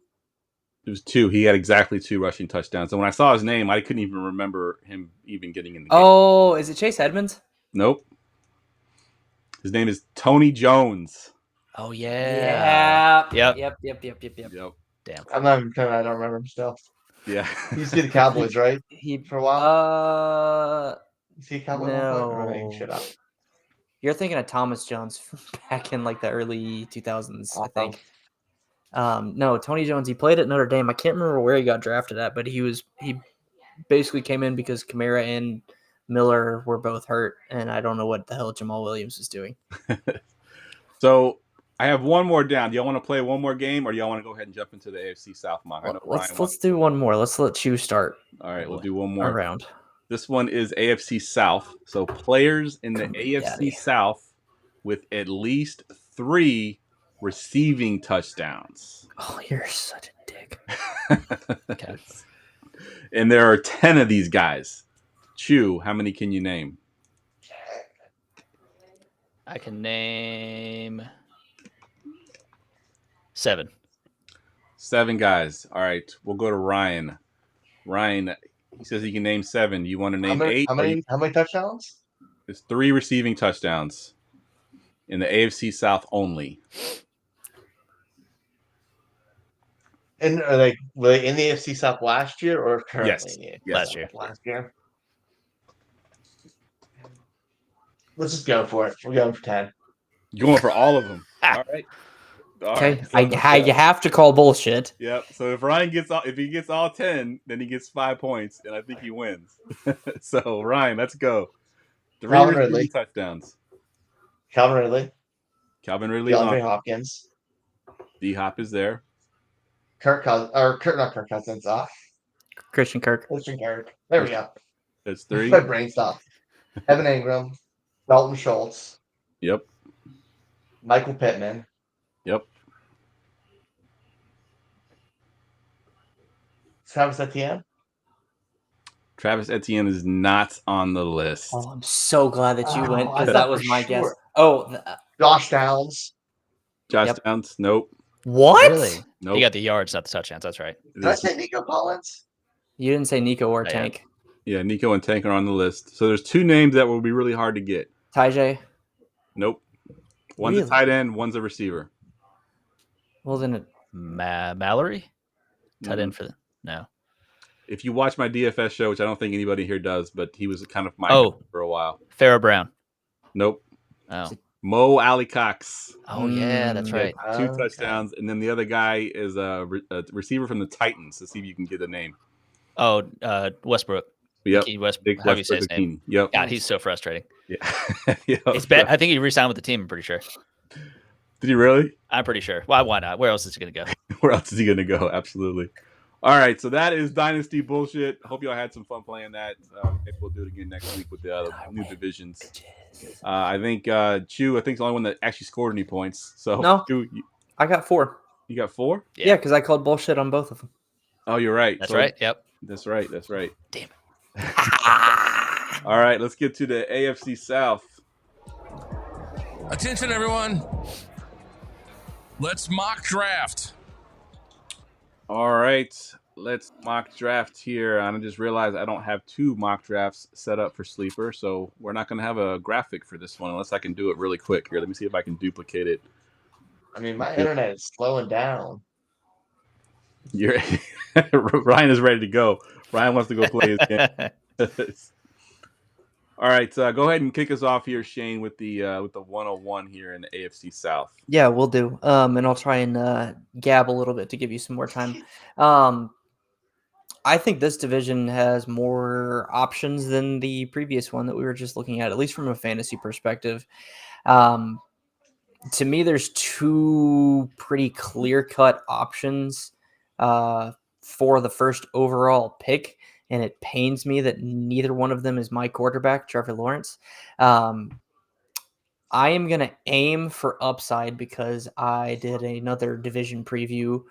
It was 2. He had exactly 2 rushing touchdowns. And when I saw his name, I couldn't even remember him even getting in the game. Oh, is it Chase Edmonds? Nope. His name is Tony Jones. Oh yeah. Yep. Damn. I'm not even kidding. I don't remember him still. Yeah. You see the Cowboys, right? He For a while. Uh, You see Cowboys? Or am I making no. shit up? You're thinking of Thomas Jones back in like the early 2000s, I think. No, Tony Jones. He played at Notre Dame. I can't remember where he got drafted at, but he basically came in because Kamara and Miller were both hurt, and I don't know what the hell Jamal Williams was doing. So I have one more down. Do y'all want to play one more game, or do y'all want to go ahead and jump into the AFC South mock? I know Let's do one more. Let's let Chew start. All right, we'll do one more round. This one is AFC South. So players in the AFC South with at least 3 receiving touchdowns. Oh, you're such a dick. Okay. And there are 10 of these guys. Chew, how many can you name? I can name 7. 7 guys. All right, we'll go to Ryan. Ryan, he says he can name 7. You want to name 8? How many touchdowns? There's 3 receiving touchdowns in the AFC South only. And were they in the AFC South last year or currently? Yes. Last year. Last year. Let's just go for it. We're going for 10. You're going for all of them. All right. Okay, you have to call bullshit. Yep. So if he gets all 10, then he gets 5 points, and I think he wins. So Ryan, let's go. 3 receiving touchdowns. Calvin Ridley. DeAndre Hopkins. D-Hop is there. Not Kirk Cousins. Christian Kirk. There we go. That's 3. My brain stopped. Evan Ingram. Dalton Schultz. Yep. Michael Pittman. Yep. Travis Etienne. Travis Etienne is not on the list. Oh, I'm so glad that you went because I that thought was for my sure. guess. Oh, Josh Downs. Josh Yep. Downs? Nope. what? Really? Nope. He got the yards, not the touchdowns. That's right. Did I say Nico Collins? You didn't say Nico or Yeah. Tank. Yeah, Nico and Tank are on the list. So there's 2 names that will be really hard to get. Tajay. Nope. One's Really? a tight end, one's a receiver. Well, then it. Mallory? Tight end for the no. If you watch my DFS show, which I don't think anybody here does, but he was kind of my Oh. guy for a while. Pharaoh Brown. Nope. Oh. Mo Alley Cox. Oh yeah, that's right. 2 touchdowns, and then the other guy is a receiver from the Titans. Let's see if you can get a name. Oh, Westbrook. Yep. Key Westbrook. Big How do you say his Westbrook name? Akini. Yep. God, he's so frustrating. Yeah. Yep. It's bad. I think he re-signed with the team. I'm pretty sure. Did he really? I'm pretty sure. Why not? Where else is he gonna go? Where else is he going to go? Absolutely. All right, so that is Dynasty bullshit. Hope y'all had some fun playing that. Maybe we'll do it again next week with the other new divisions. I think Chew, I think, is the only one that actually scored any points. So No. Chew, I got 4. you got 4? Yeah, because I called bullshit on both of them. Oh, you're right. That's So- right. Yep. That's right. That's right. Damn it. All right, let's get to the AFC South. Attention, everyone. Let's mock draft. All right, let's mock draft here. And I just realized I don't have 2 mock drafts set up for Sleeper, so we're not going to have a graphic for this one unless I can do it really quick. Here, let me see if I can duplicate it. I mean, my internet is slowing down. You're Ryan is ready to go. Ryan wants to go play his game. All right, go ahead and kick us off here, Shane, with the 101 here in the AFC South. Yeah, we'll do. And I'll try and gab a little bit to give you some more time. I think this division has more options than the previous one that we were just looking at least from a fantasy perspective. To me, there's 2 pretty clear-cut options for the first overall pick. and it pains me that neither one of them is my quarterback, Trevor Lawrence. I am going to aim for upside because I did another division preview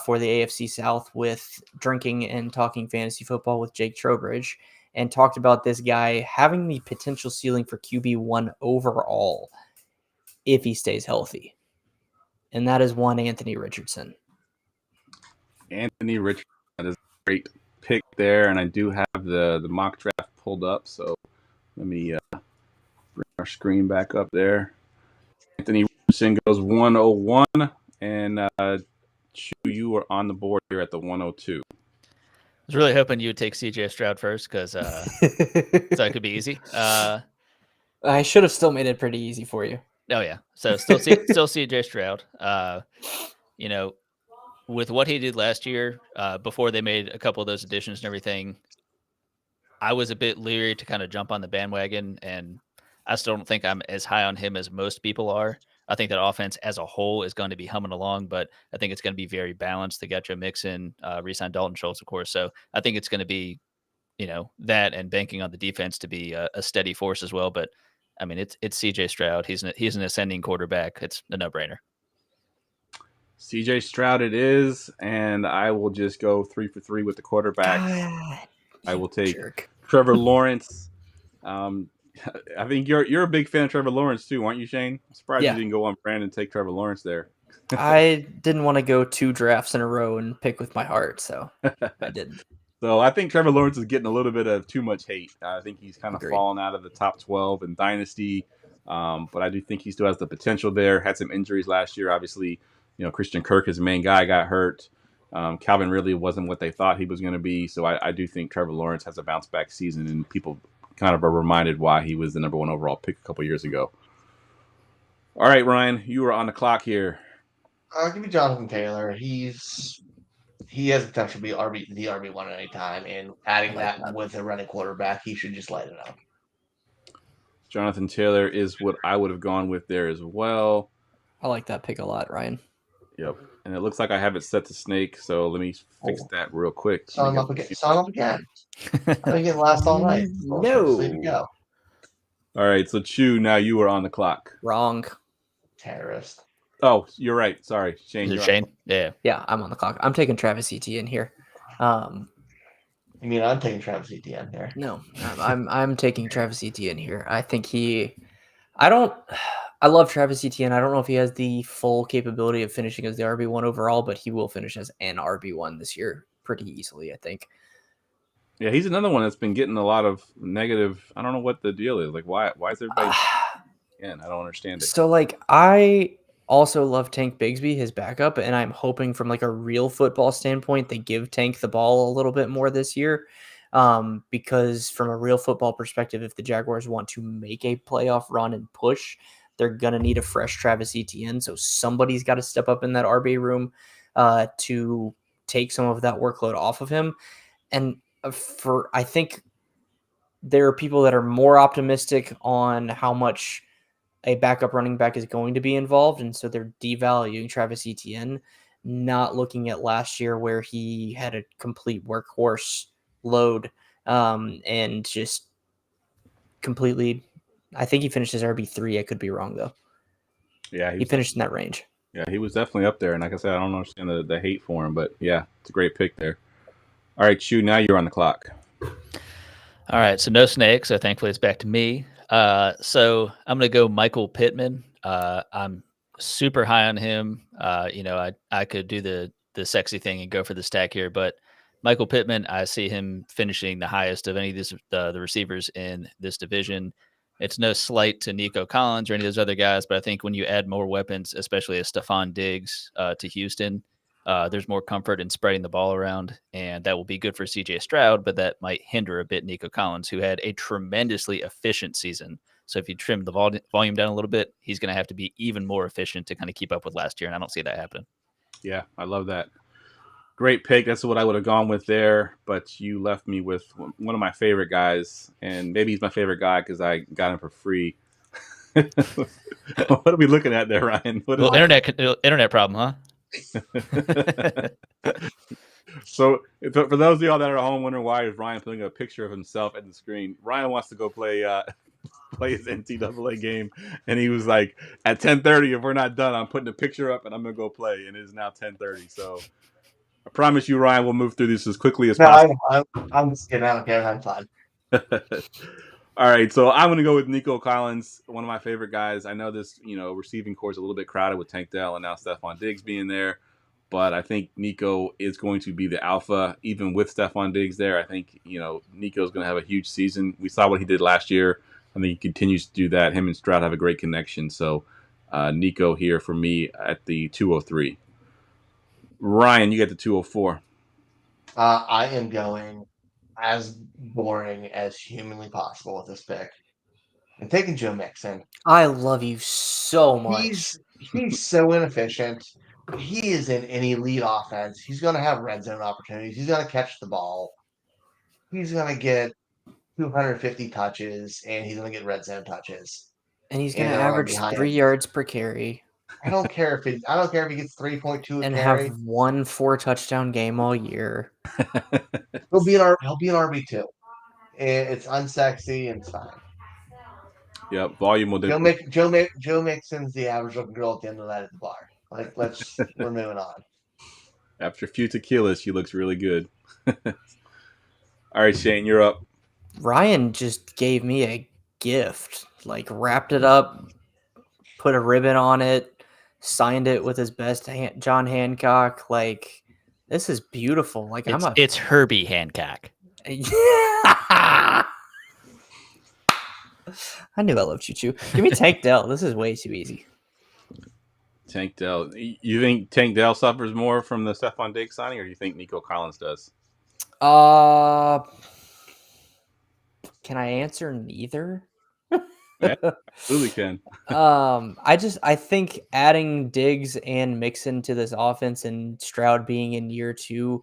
for the AFC South with Drinking and Talking Fantasy Football with Jake Trowbridge, and talked about this guy having the potential ceiling for QB1 overall if he stays healthy. And that is one Anthony Richardson. Anthony Richardson, that is a great pick there, and I do have the mock draft pulled up, so let me bring our screen back up there. Anthony Richardson goes 101, and Chu, you are on the board here at the 102. I was really hoping you would take CJ Stroud first because so it could be easy. I should have still made it pretty easy for you. Oh yeah, so still CJ Stroud. You know, with what he did last year, before they made a couple of those additions and everything, I was a bit leery to kind of jump on the bandwagon, and I still don't think I'm as high on him as most people are. I think that offense as a whole is going to be humming along, but I think it's going to be very balanced. They got Joe Mixon, re-signed Dalton Schultz, of course. So I think it's going to be, that and banking on the defense to be a steady force as well. But I mean, it's CJ Stroud. He's an ascending quarterback. It's a no-brainer. CJ Stroud it is, and I will just go 3 for 3 with the quarterback. I will take Trevor Lawrence. I think you're a big fan of Trevor Lawrence too, aren't you, Shane? I'm surprised you didn't go on brand and take Trevor Lawrence there. I didn't want to go 2 drafts in a row and pick with my heart, so I didn't. So I think Trevor Lawrence is getting a little bit of too much hate. I think he's kind of fallen out of the top 12 in Dynasty, but I do think he still has the potential there. Had some injuries last year, obviously. Christian Kirk, his main guy, got hurt. Calvin Ridley wasn't what they thought he was going to be. So I do think Trevor Lawrence has a bounce back season, and people kind of are reminded why he was the number 1 overall pick a couple years ago. All right, Ryan, you are on the clock here. I'll give you Jonathan Taylor. He has potential to be the RB1 at any time, and adding that with a running quarterback, he should just light it up. Jonathan Taylor is what I would have gone with there as well. I like that pick a lot, Ryan. Yep. And it looks like I have it set to Snake, so let me fix that real quick. Sign up again. I've been getting last all night. No. There you go. All right, so Chu, now you are on the clock. Wrong. Terrorist. Oh, you're right. Sorry, Shane. Is it Shane? Yeah. Yeah, I'm on the clock. I'm taking Travis Etienne here. You mean I'm taking Travis Etienne here? No, I'm taking Travis Etienne here. I think I love Travis Etienne. I don't know if he has the full capability of finishing as the RB1 overall, but he will finish as an RB1 this year pretty easily, I think. Yeah, he's another one that's been getting a lot of negative. I don't know what the deal is. Like, why is everybody? Again, I don't understand it. So, I also love Tank Bigsby, his backup, and I'm hoping from a real football standpoint, they give Tank the ball a little bit more this year. Because from a real football perspective, if the Jaguars want to make a playoff run and push, they're going to need a fresh Travis Etienne. So somebody's got to step up in that RB room to take some of that workload off of him. And I think there are people that are more optimistic on how much a backup running back is going to be involved. And so they're devaluing Travis Etienne, not looking at last year where he had a complete workhorse load and just completely, I think he finished as RB3. I could be wrong though. Yeah, he finished in that range. Yeah, he was definitely up there. And like I said, I don't understand the hate for him, but yeah, it's a great pick there. All right, Chu, now you're on the clock. All right, so no Snake, so thankfully it's back to me. So I'm going to go Michael Pittman. I'm super high on him. I could do the sexy thing and go for the stack here, but Michael Pittman, I see him finishing the highest of any of the receivers in this division. It's no slight to Nico Collins or any of those other guys, but I think when you add more weapons, especially a Stephon Diggs to Houston, there's more comfort in spreading the ball around, and that will be good for CJ Stroud, but that might hinder a bit Nico Collins, who had a tremendously efficient season. So if you trim the volume down a little bit, he's going to have to be even more efficient to kind of keep up with last year, and I don't see that happening. Yeah, I love that. Great pick. That's what I would have gone with there, but you left me with one of my favorite guys, and maybe he's my favorite guy because I got him for free. What are we looking at there, Ryan? Internet problem, huh? So for those of y'all that are at home wondering why is Ryan putting a picture of himself at the screen, Ryan wants to go play his NCAA game, and he was like, at 10:30, if we're not done, I'm putting a picture up and I'm gonna go play, and it is now 10:30. So I promise you, Ryan, we'll move through this as quickly as possible. I'm just kidding. I don't care. I'm fine. All right, so I'm going to go with Nico Collins, one of my favorite guys. I know this, receiving core is a little bit crowded with Tank Dell and now Stephon Diggs being there, but I think Nico is going to be the alpha, even with Stephon Diggs there. I think, Nico's going to have a huge season. We saw what he did last year. I think he continues to do that. Him and Stroud have a great connection. So Nico here for me at the 203. Ryan, you get the 204. I am going as boring as humanly possible with this pick. I'm taking Joe Mixon. I love you so much. He's so inefficient. But he is in an elite offense. He's going to have red zone opportunities. He's going to catch the ball. He's going to get 250 touches, and he's going to get red zone touches. And he's going to average 3 yards per carry. I don't care if he gets 3.2 and carry. have 1 4-touchdown game all year. He'll be an RB2. It's unsexy and it's fine. Yep, volume will Joe Mixon's the average looking girl at the end of that at the bar. We're moving on. After a few tequilas, she looks really good. All right, Shane, you're up. Ryan just gave me a gift. Wrapped it up, put a ribbon on it, signed it with his best John Hancock. This is beautiful. It's Herbie Hancock. Yeah. I knew I loved Choo Choo. Give me Tank Dell. This is way too easy. Tank Dell. You think Tank Dell suffers more from the Stephon Diggs signing, or do you think Nico Collins does? Can I answer neither? Yeah, absolutely can. I think adding Diggs and Mixon to this offense and Stroud being in year 2,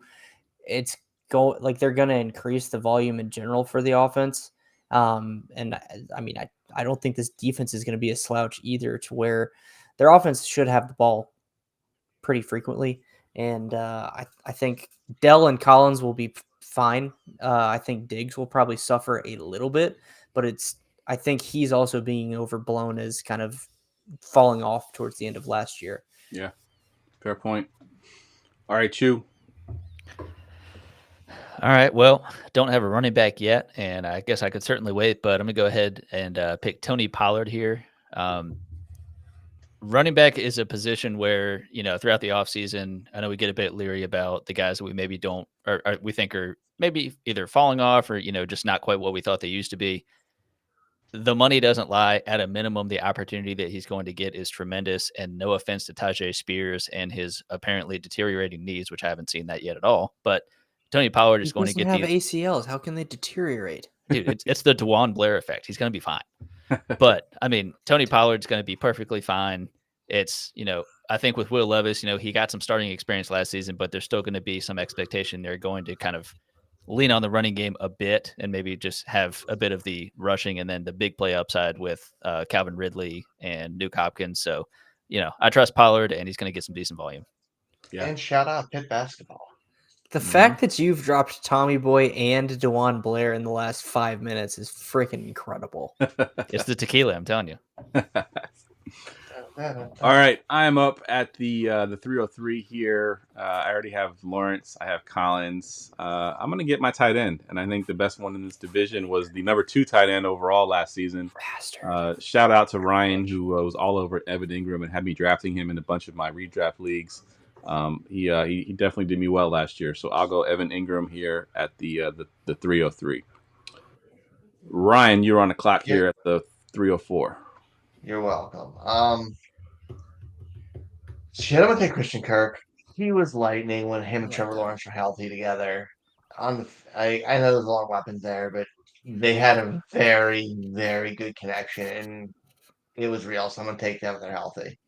they're going to increase the volume in general for the offense. And I don't think this defense is going to be a slouch either, to where their offense should have the ball pretty frequently. And I think Dell and Collins will be fine. I think Diggs will probably suffer a little bit, but I think he's also being overblown as kind of falling off towards the end of last year. Yeah, fair point. All right, Chew. All right, well, don't have a running back yet, and I guess I could certainly wait, but I'm going to go ahead and pick Tony Pollard here. Running back is a position where, throughout the offseason, I know we get a bit leery about the guys that we maybe don't, or we think are maybe either falling off or, just not quite what we thought they used to be. The money doesn't lie. At a minimum, the opportunity that he's going to get is tremendous. And no offense to Tajay Spears and his apparently deteriorating knees, which I haven't seen that yet at all. But Tony Pollard is going to get ACLs. How can they deteriorate? Dude, it's the DeJuan Blair effect. He's going to be fine. But Tony Pollard's going to be perfectly fine. It's, I think with Will Levis, he got some starting experience last season, but there's still going to be some expectation. They're going to kind of lean on the running game a bit and maybe just have a bit of the rushing and then the big play upside with Calvin Ridley and Nuke Hopkins. So, I trust Pollard, and he's going to get some decent volume. Yeah. And shout out Pitt basketball. The fact that you've dropped Tommy Boy and DeJuan Blair in the last 5 minutes is freaking incredible. It's the tequila, I'm telling you. All right, I am up at the 303 here. I already have Lawrence. I have Collins. I'm going to get my tight end, and I think the best one in this division was the number 2 tight end overall last season. Shout out to Ryan, who was all over Evan Ingram and had me drafting him in a bunch of my redraft leagues. He definitely did me well last year, so I'll go Evan Ingram here at the 303. Ryan, you're on the clock here at the 304. You're welcome. I'm gonna take Christian Kirk. He was lightning when him and Trevor Lawrence were healthy together. I know there's a lot of weapons there, but they had a very, very good connection, and it was real. So I'm gonna take them if they're healthy.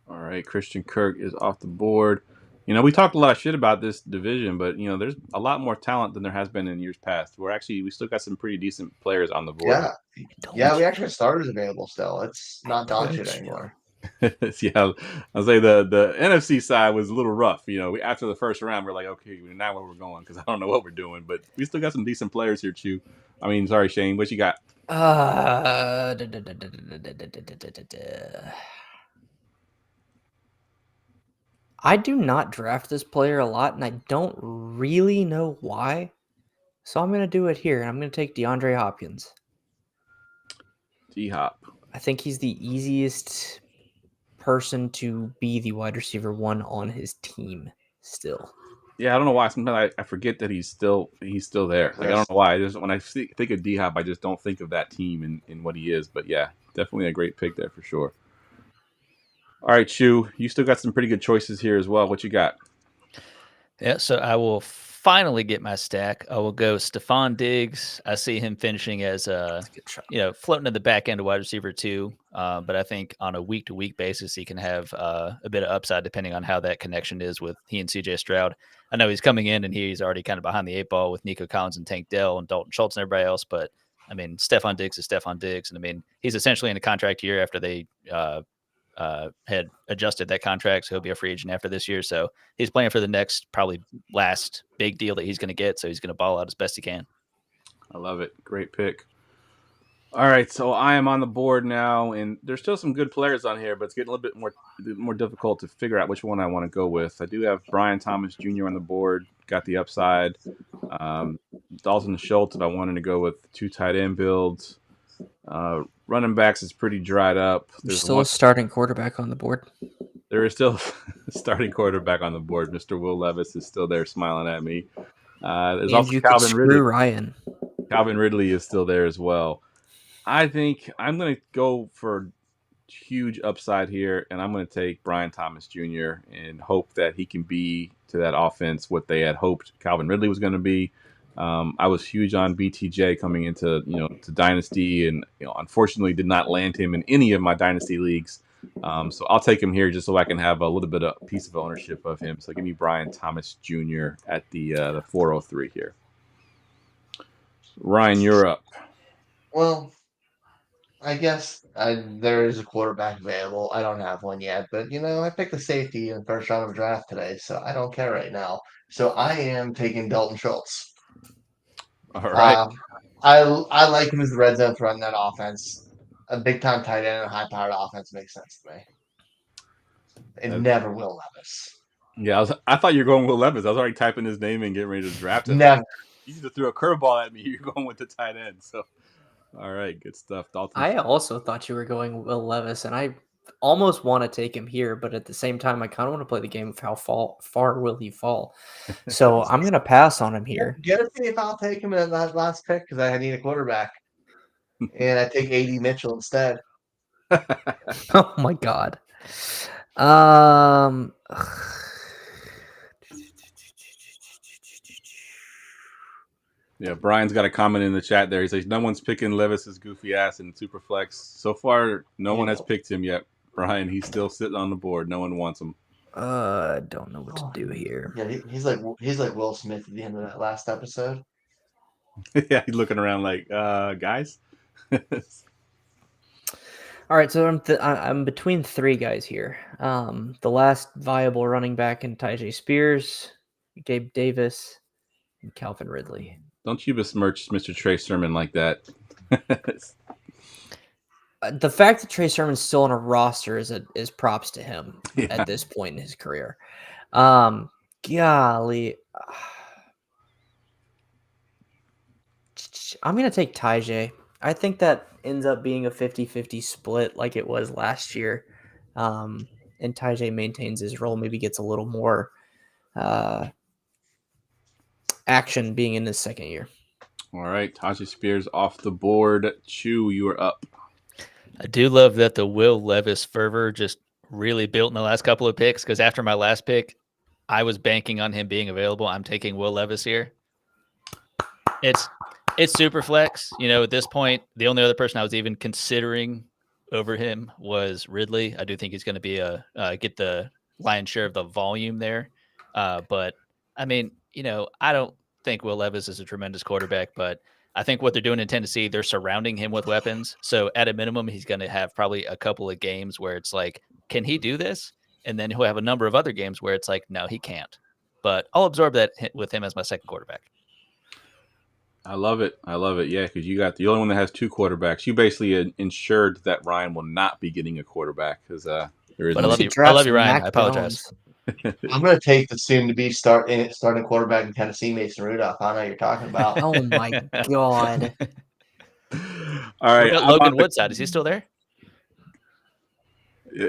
All right, Christian Kirk is off the board. We talked a lot of shit about this division, but there's a lot more talent than there has been in years past. We still got some pretty decent players on the board. Yeah, we actually have starters available still. It's not dog shit anymore. Yeah, I'll say the NFC side was a little rough. After the first round, we're like, okay, we know where we're going because I don't know what we're doing, but we still got some decent players here, Chew. Sorry, Shane, what you got? I do not draft this player a lot, and I don't really know why. So I'm going to do it here, and I'm going to take DeAndre Hopkins. D-Hop. I think he's the easiest person to be the wide receiver 1 on his team still. Yeah, I don't know why. Sometimes I forget that he's still there. Like, I don't know why. When I think of D-Hop, I just don't think of that team and what he is. But yeah, definitely a great pick there for sure. All right, Chew, you still got some pretty good choices here as well. What you got? Yeah, so I will finally get my stack. I will go Stephon Diggs. I see him finishing as floating in the back end of wide receiver 2. But I think on a week-to-week basis, he can have a bit of upside depending on how that connection is with he and CJ Stroud. I know he's coming in and he's already kind of behind the 8 ball with Nico Collins and Tank Dell and Dalton Schultz and everybody else. But Stephon Diggs is Stephon Diggs, and he's essentially in a contract year after they had adjusted that contract, so he'll be a free agent after this year. So he's playing for the next, probably last big deal that he's going to get. So he's going to ball out as best he can. I love it. Great pick. All right, so I am on the board now, and there's still some good players on here, but it's getting a little bit more difficult to figure out which one I want to go with. I do have Brian Thomas Jr. on the board, got the upside. Dalton Schultz, if I wanted to go with 2 tight end builds. Running backs is pretty dried up. There's still a starting quarterback on the board. There is still a starting quarterback on the board. Mr. Will Levis is still there smiling at me. There's also Calvin Ridley. Ryan. Calvin Ridley is still there as well. I think I'm going to go for huge upside here, and I'm going to take Brian Thomas Jr. and hope that he can be to that offense what they had hoped Calvin Ridley was going to be. I was huge on BTJ coming into to Dynasty, and unfortunately did not land him in any of my Dynasty leagues. So I'll take him here just so I can have a little bit of piece of ownership of him. So give me Brian Thomas Jr. at the 403 here. Ryan, you're up. Well, I guess there is a quarterback available. I don't have one yet, but I picked a safety in the first round of draft today, so I don't care right now. So I am taking Dalton Schultz. All right. I like him as the red zone threat in that offense. A big time tight end and a high powered offense makes sense to me. And never Will Levis. Yeah, I thought you were going Will Levis. I was already typing his name and getting ready to draft him. Never. You just threw a curveball at me. You're going with the tight end. So, all right, good stuff, Dalton. I also thought you were going Will Levis, and I almost want to take him here, but at the same time, I kind of want to play the game of how far will he fall. So I'm going to pass on him here. Get to see if I'll take him in that last pick because I need a quarterback, and I take A.D. Mitchell instead. Oh my God. Yeah, Brian's got a comment in the chat there. He says no one's picking Levis's goofy ass in Superflex. So far, no one has picked him yet. Brian, he's still sitting on the board. No one wants him. I don't know what to do here. Yeah, he's like Will Smith at the end of that last episode. Yeah, he's looking around like, guys. All right, so I'm between 3 guys here. The last viable running back in Tyjae Spears, Gabe Davis, and Calvin Ridley. Don't you besmirch Mr. Trey Sermon like that. The fact that Trey Sermon's still on a roster is props to him at this point in his career. Golly. I'm going to take Tyjae. I think that ends up being a 50-50 split like it was last year. And Tyjae maintains his role, maybe gets a little more action being in his second year. All right, Tyjae Spears off the board. Chew, you are up. I do love that the Will Levis fervor just really built in the last couple of picks, because after my last pick, I was banking on him being available. I'm taking Will Levis here. It's super flex. At this point, the only other person I was even considering over him was Ridley. I do think he's going to be get the lion's share of the volume there. But I don't think Will Levis is a tremendous quarterback, but I think what they're doing in Tennessee, they're surrounding him with weapons. So at a minimum, he's going to have probably a couple of games where it's like can he do this? And then he'll have a number of other games where it's like, no, he can't. But I'll absorb that with him as my second quarterback. I love it. Yeah, because you got the only one that has two quarterbacks. You basically ensured that Ryan will not be getting a quarterback because there is. But I love you, Ryan. I apologize. I'm going to take the soon-to-be starting quarterback in Tennessee, Mason Rudolph. I know what you're talking about. Oh my god! All right, Logan Woodside, is he still there?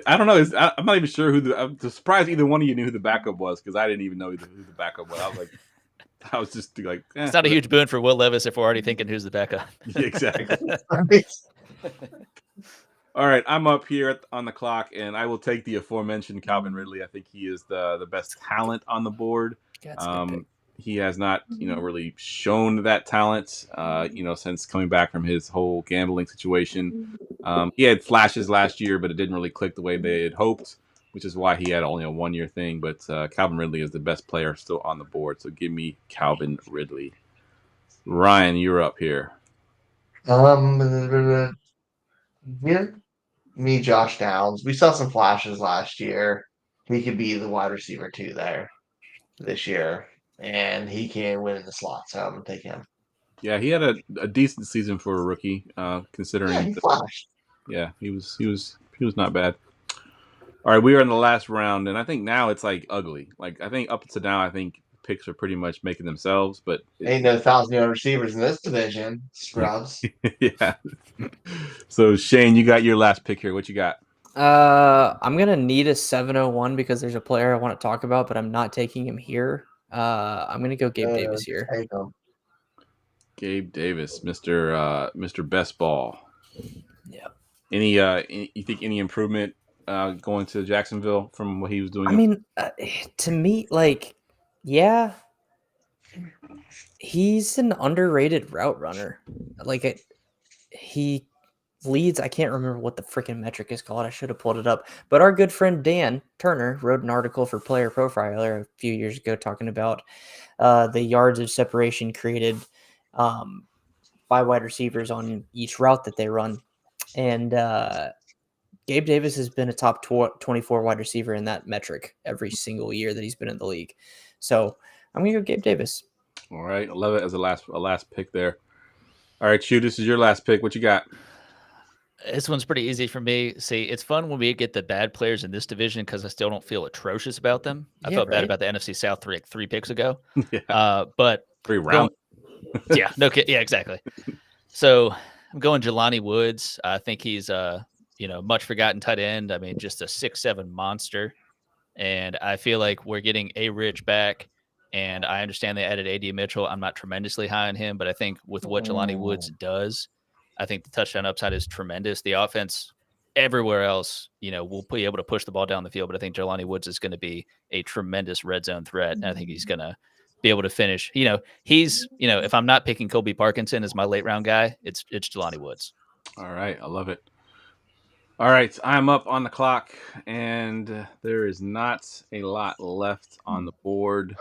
I don't know. I'm not even sure I'm surprised either one of you knew who the backup was because I didn't even know who the backup was. I was just like, it's not a huge boon for Will Levis if we're already thinking who's the backup. Exactly. All right, I'm up here on the clock, and I will take the aforementioned Calvin Ridley. I think he is the best talent on the board. He has not, really shown that talent, since coming back from his whole gambling situation. He had flashes last year, but it didn't really click the way they had hoped, which is why he had only a 1-year thing. But Calvin Ridley is the best player still on the board, so give me Calvin Ridley. Ryan, you're up here. Me, Josh Downs. We saw some flashes last year. He could be the wide receiver 2 there this year, and he can win in the slot. So I'm gonna take him. Yeah, he had a decent season for a rookie, considering. Yeah, he flashed. Yeah, he was not bad. All right, we are in the last round, and I think now it's like ugly. Like I think up to now, I think picks are pretty much making themselves, but ain't no 1,000-yard receivers in this division, scrubs. Yeah. So Shane, you got your last pick here. What you got? I'm gonna need a 701 because there's a player I want to talk about, but I'm not taking him here. I'm gonna go Gabe Davis here. Gabe Davis, Mr. Best Ball. Yeah. You think any improvement going to Jacksonville from what he was doing? I mean, to me, yeah, he's an underrated route runner. He leads. I can't remember what the freaking metric is called. I should have pulled it up. But our good friend Dan Turner wrote an article for Player Profiler a few years ago talking about the yards of separation created by wide receivers on each route that they run. And Gabe Davis has been a top 24 wide receiver in that metric every single year that he's been in the league. So I'm going to go Gabe Davis. All right. I love it as a last pick there. All right, Shu, this is your last pick. What you got? This one's pretty easy for me. See, it's fun when we get the bad players in this division because I still don't feel atrocious about them. I felt bad about the NFC South three picks ago. Yeah. But 3 rounds. Yeah, no kid. Yeah, exactly. So I'm going Jelani Woods. I think he's much forgotten tight end. I mean, just a 6'7" monster. And I feel like we're getting A Rich back. And I understand they added AD Mitchell. I'm not tremendously high on him, but I think with what Jelani Woods does, I think the touchdown upside is tremendous. The offense everywhere else, will be able to push the ball down the field, but I think Jelani Woods is going to be a tremendous red zone threat. And I think he's going to be able to finish. He's, if I'm not picking Colby Parkinson as my late round guy, it's Jelani Woods. All right. I love it. All right. I'm up on the clock, and there is not a lot left on the board.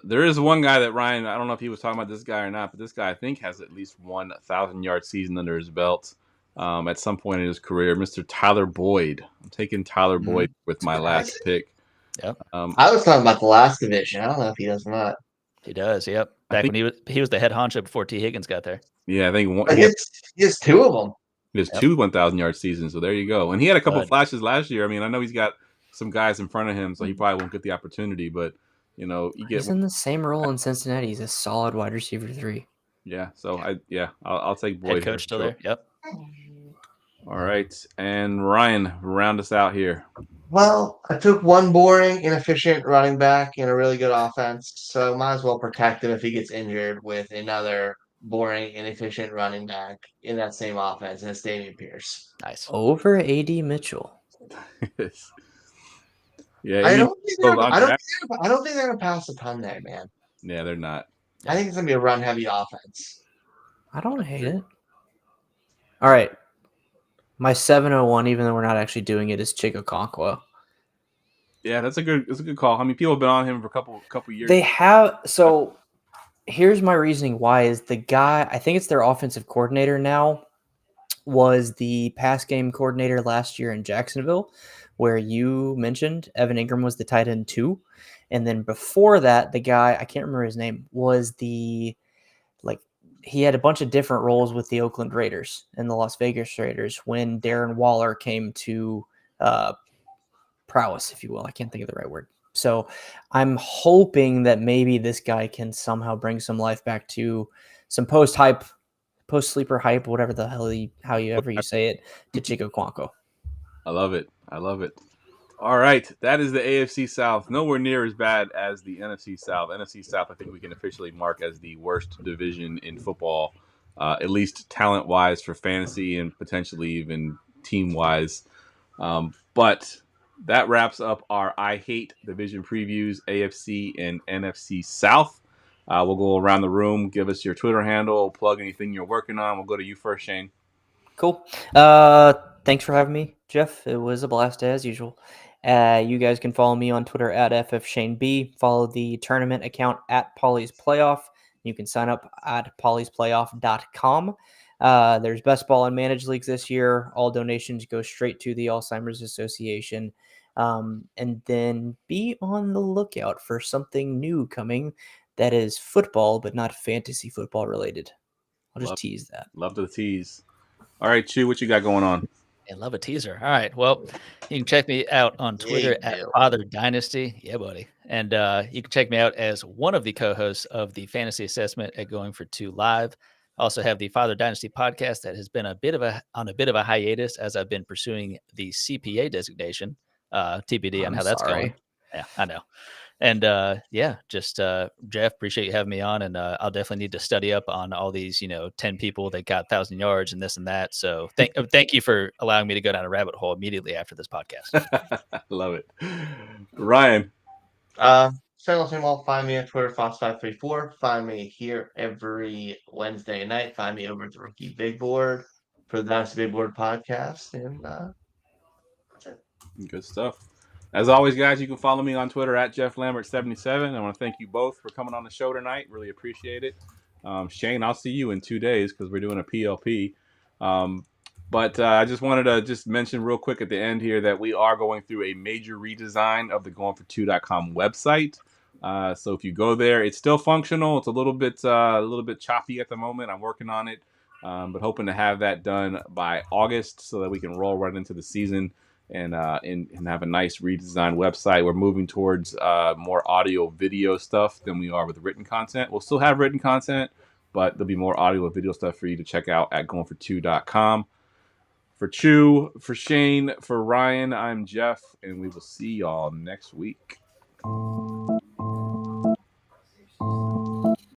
There is one guy that Ryan, I don't know if he was talking about this guy or not, but this guy I think has at least 1,000-yard season under his belt at some point in his career, Mr. Tyler Boyd. I'm taking Tyler Boyd with my last pick. Yep. I was talking about the last division. I don't know if he does or not. He does, yep. Back when he was the head honcho before T. Higgins got there. Yeah, I think he has 2 of them. He has 2 1,000-yard seasons, so there you go. And he had a couple flashes last year. I mean, I know he's got some guys in front of him, so he probably won't get the opportunity, but he's in the same role in Cincinnati. He's a solid wide receiver 3. Yeah, so I'll take Boyd. Head coach still there. Yep. All right, and Ryan, round us out here. Well, I took one boring, inefficient running back in a really good offense, so might as well protect him if he gets injured with another boring, inefficient running back in that same offense, and it's Dameon Pierce. Nice. Over AD Mitchell. Yeah, I don't think they're gonna pass a ton there, man. Yeah, they're not. I think it's gonna be a run-heavy offense. I don't hate it. All right, my 701, even though we're not actually doing it, is Chigokonkwo. Yeah, that's a good call. I mean, people have been on him for a couple years. They have. So here's my reasoning why is the guy. I think it's their offensive coordinator now. was the pass game coordinator last year in Jacksonville, where you mentioned Evan Ingram was the tight end 2. And then before that, the guy, I can't remember his name, was he had a bunch of different roles with the Oakland Raiders and the Las Vegas Raiders when Darren Waller came to prowess, if you will. I can't think of the right word. So I'm hoping that maybe this guy can somehow bring some life back to some post-sleeper hype, whatever the hell however you say it, to Chico Quanco. I love it. All right, that is the AFC South. Nowhere near as bad as the NFC South. NFC South, I think we can officially mark as the worst division in football, at least talent-wise for fantasy and potentially even team-wise. But that wraps up our I Hate division previews, AFC and NFC South. We'll go around the room, give us your Twitter handle, plug anything you're working on. We'll go to you first, Shane. Cool. Thanks for having me, Jeff. It was a blast as usual. You guys can follow me on Twitter at FFShaneB. Follow the tournament account at Polly's Playoff. You can sign up at pollysplayoff.com. There's best ball and managed leagues this year. All donations go straight to the Alzheimer's Association. And then be on the lookout for something new coming that is football, but not fantasy football related. I'll just tease that. Love the tease. All right, Chew, what you got going on? I love a teaser. All right. Well, you can check me out on Twitter at Father Dynasty. Yeah, buddy. And you can check me out as one of the co-hosts of the Fantasy Assessment at Going for Two Live. I also have the Father Dynasty podcast that has been on a bit of a hiatus as I've been pursuing the CPA designation. TBD on how that's going. Yeah, I know. And Jeff, appreciate you having me on, and I'll definitely need to study up on all these 10 people that got 1,000 yards and this and that. So thank you for allowing me to go down a rabbit hole immediately after this podcast. Love it. Ryan. Same old. Find me on Twitter, Fox534. Find me here every Wednesday night. Find me over at the Rookie Big Board for the Dynasty Big Board podcast. And that's it. Good stuff. As always, guys, you can follow me on Twitter at JeffLambert77. I want to thank you both for coming on the show tonight. Really appreciate it. Shane, I'll see you in 2 days because we're doing a PLP. But I just wanted to just mention real quick at the end here that we are going through a major redesign of the goingfor2.com website. So if you go there, it's still functional. It's a little bit choppy at the moment. I'm working on it, but hoping to have that done by August so that we can roll right into the season and have a nice redesigned website. We're moving towards more audio video stuff than we are with written content. We'll still have written content, but there'll be more audio and video stuff for you to check out at goingfor2.com. For Chew, for Shane, for Ryan, I'm Jeff, and we will see y'all next week.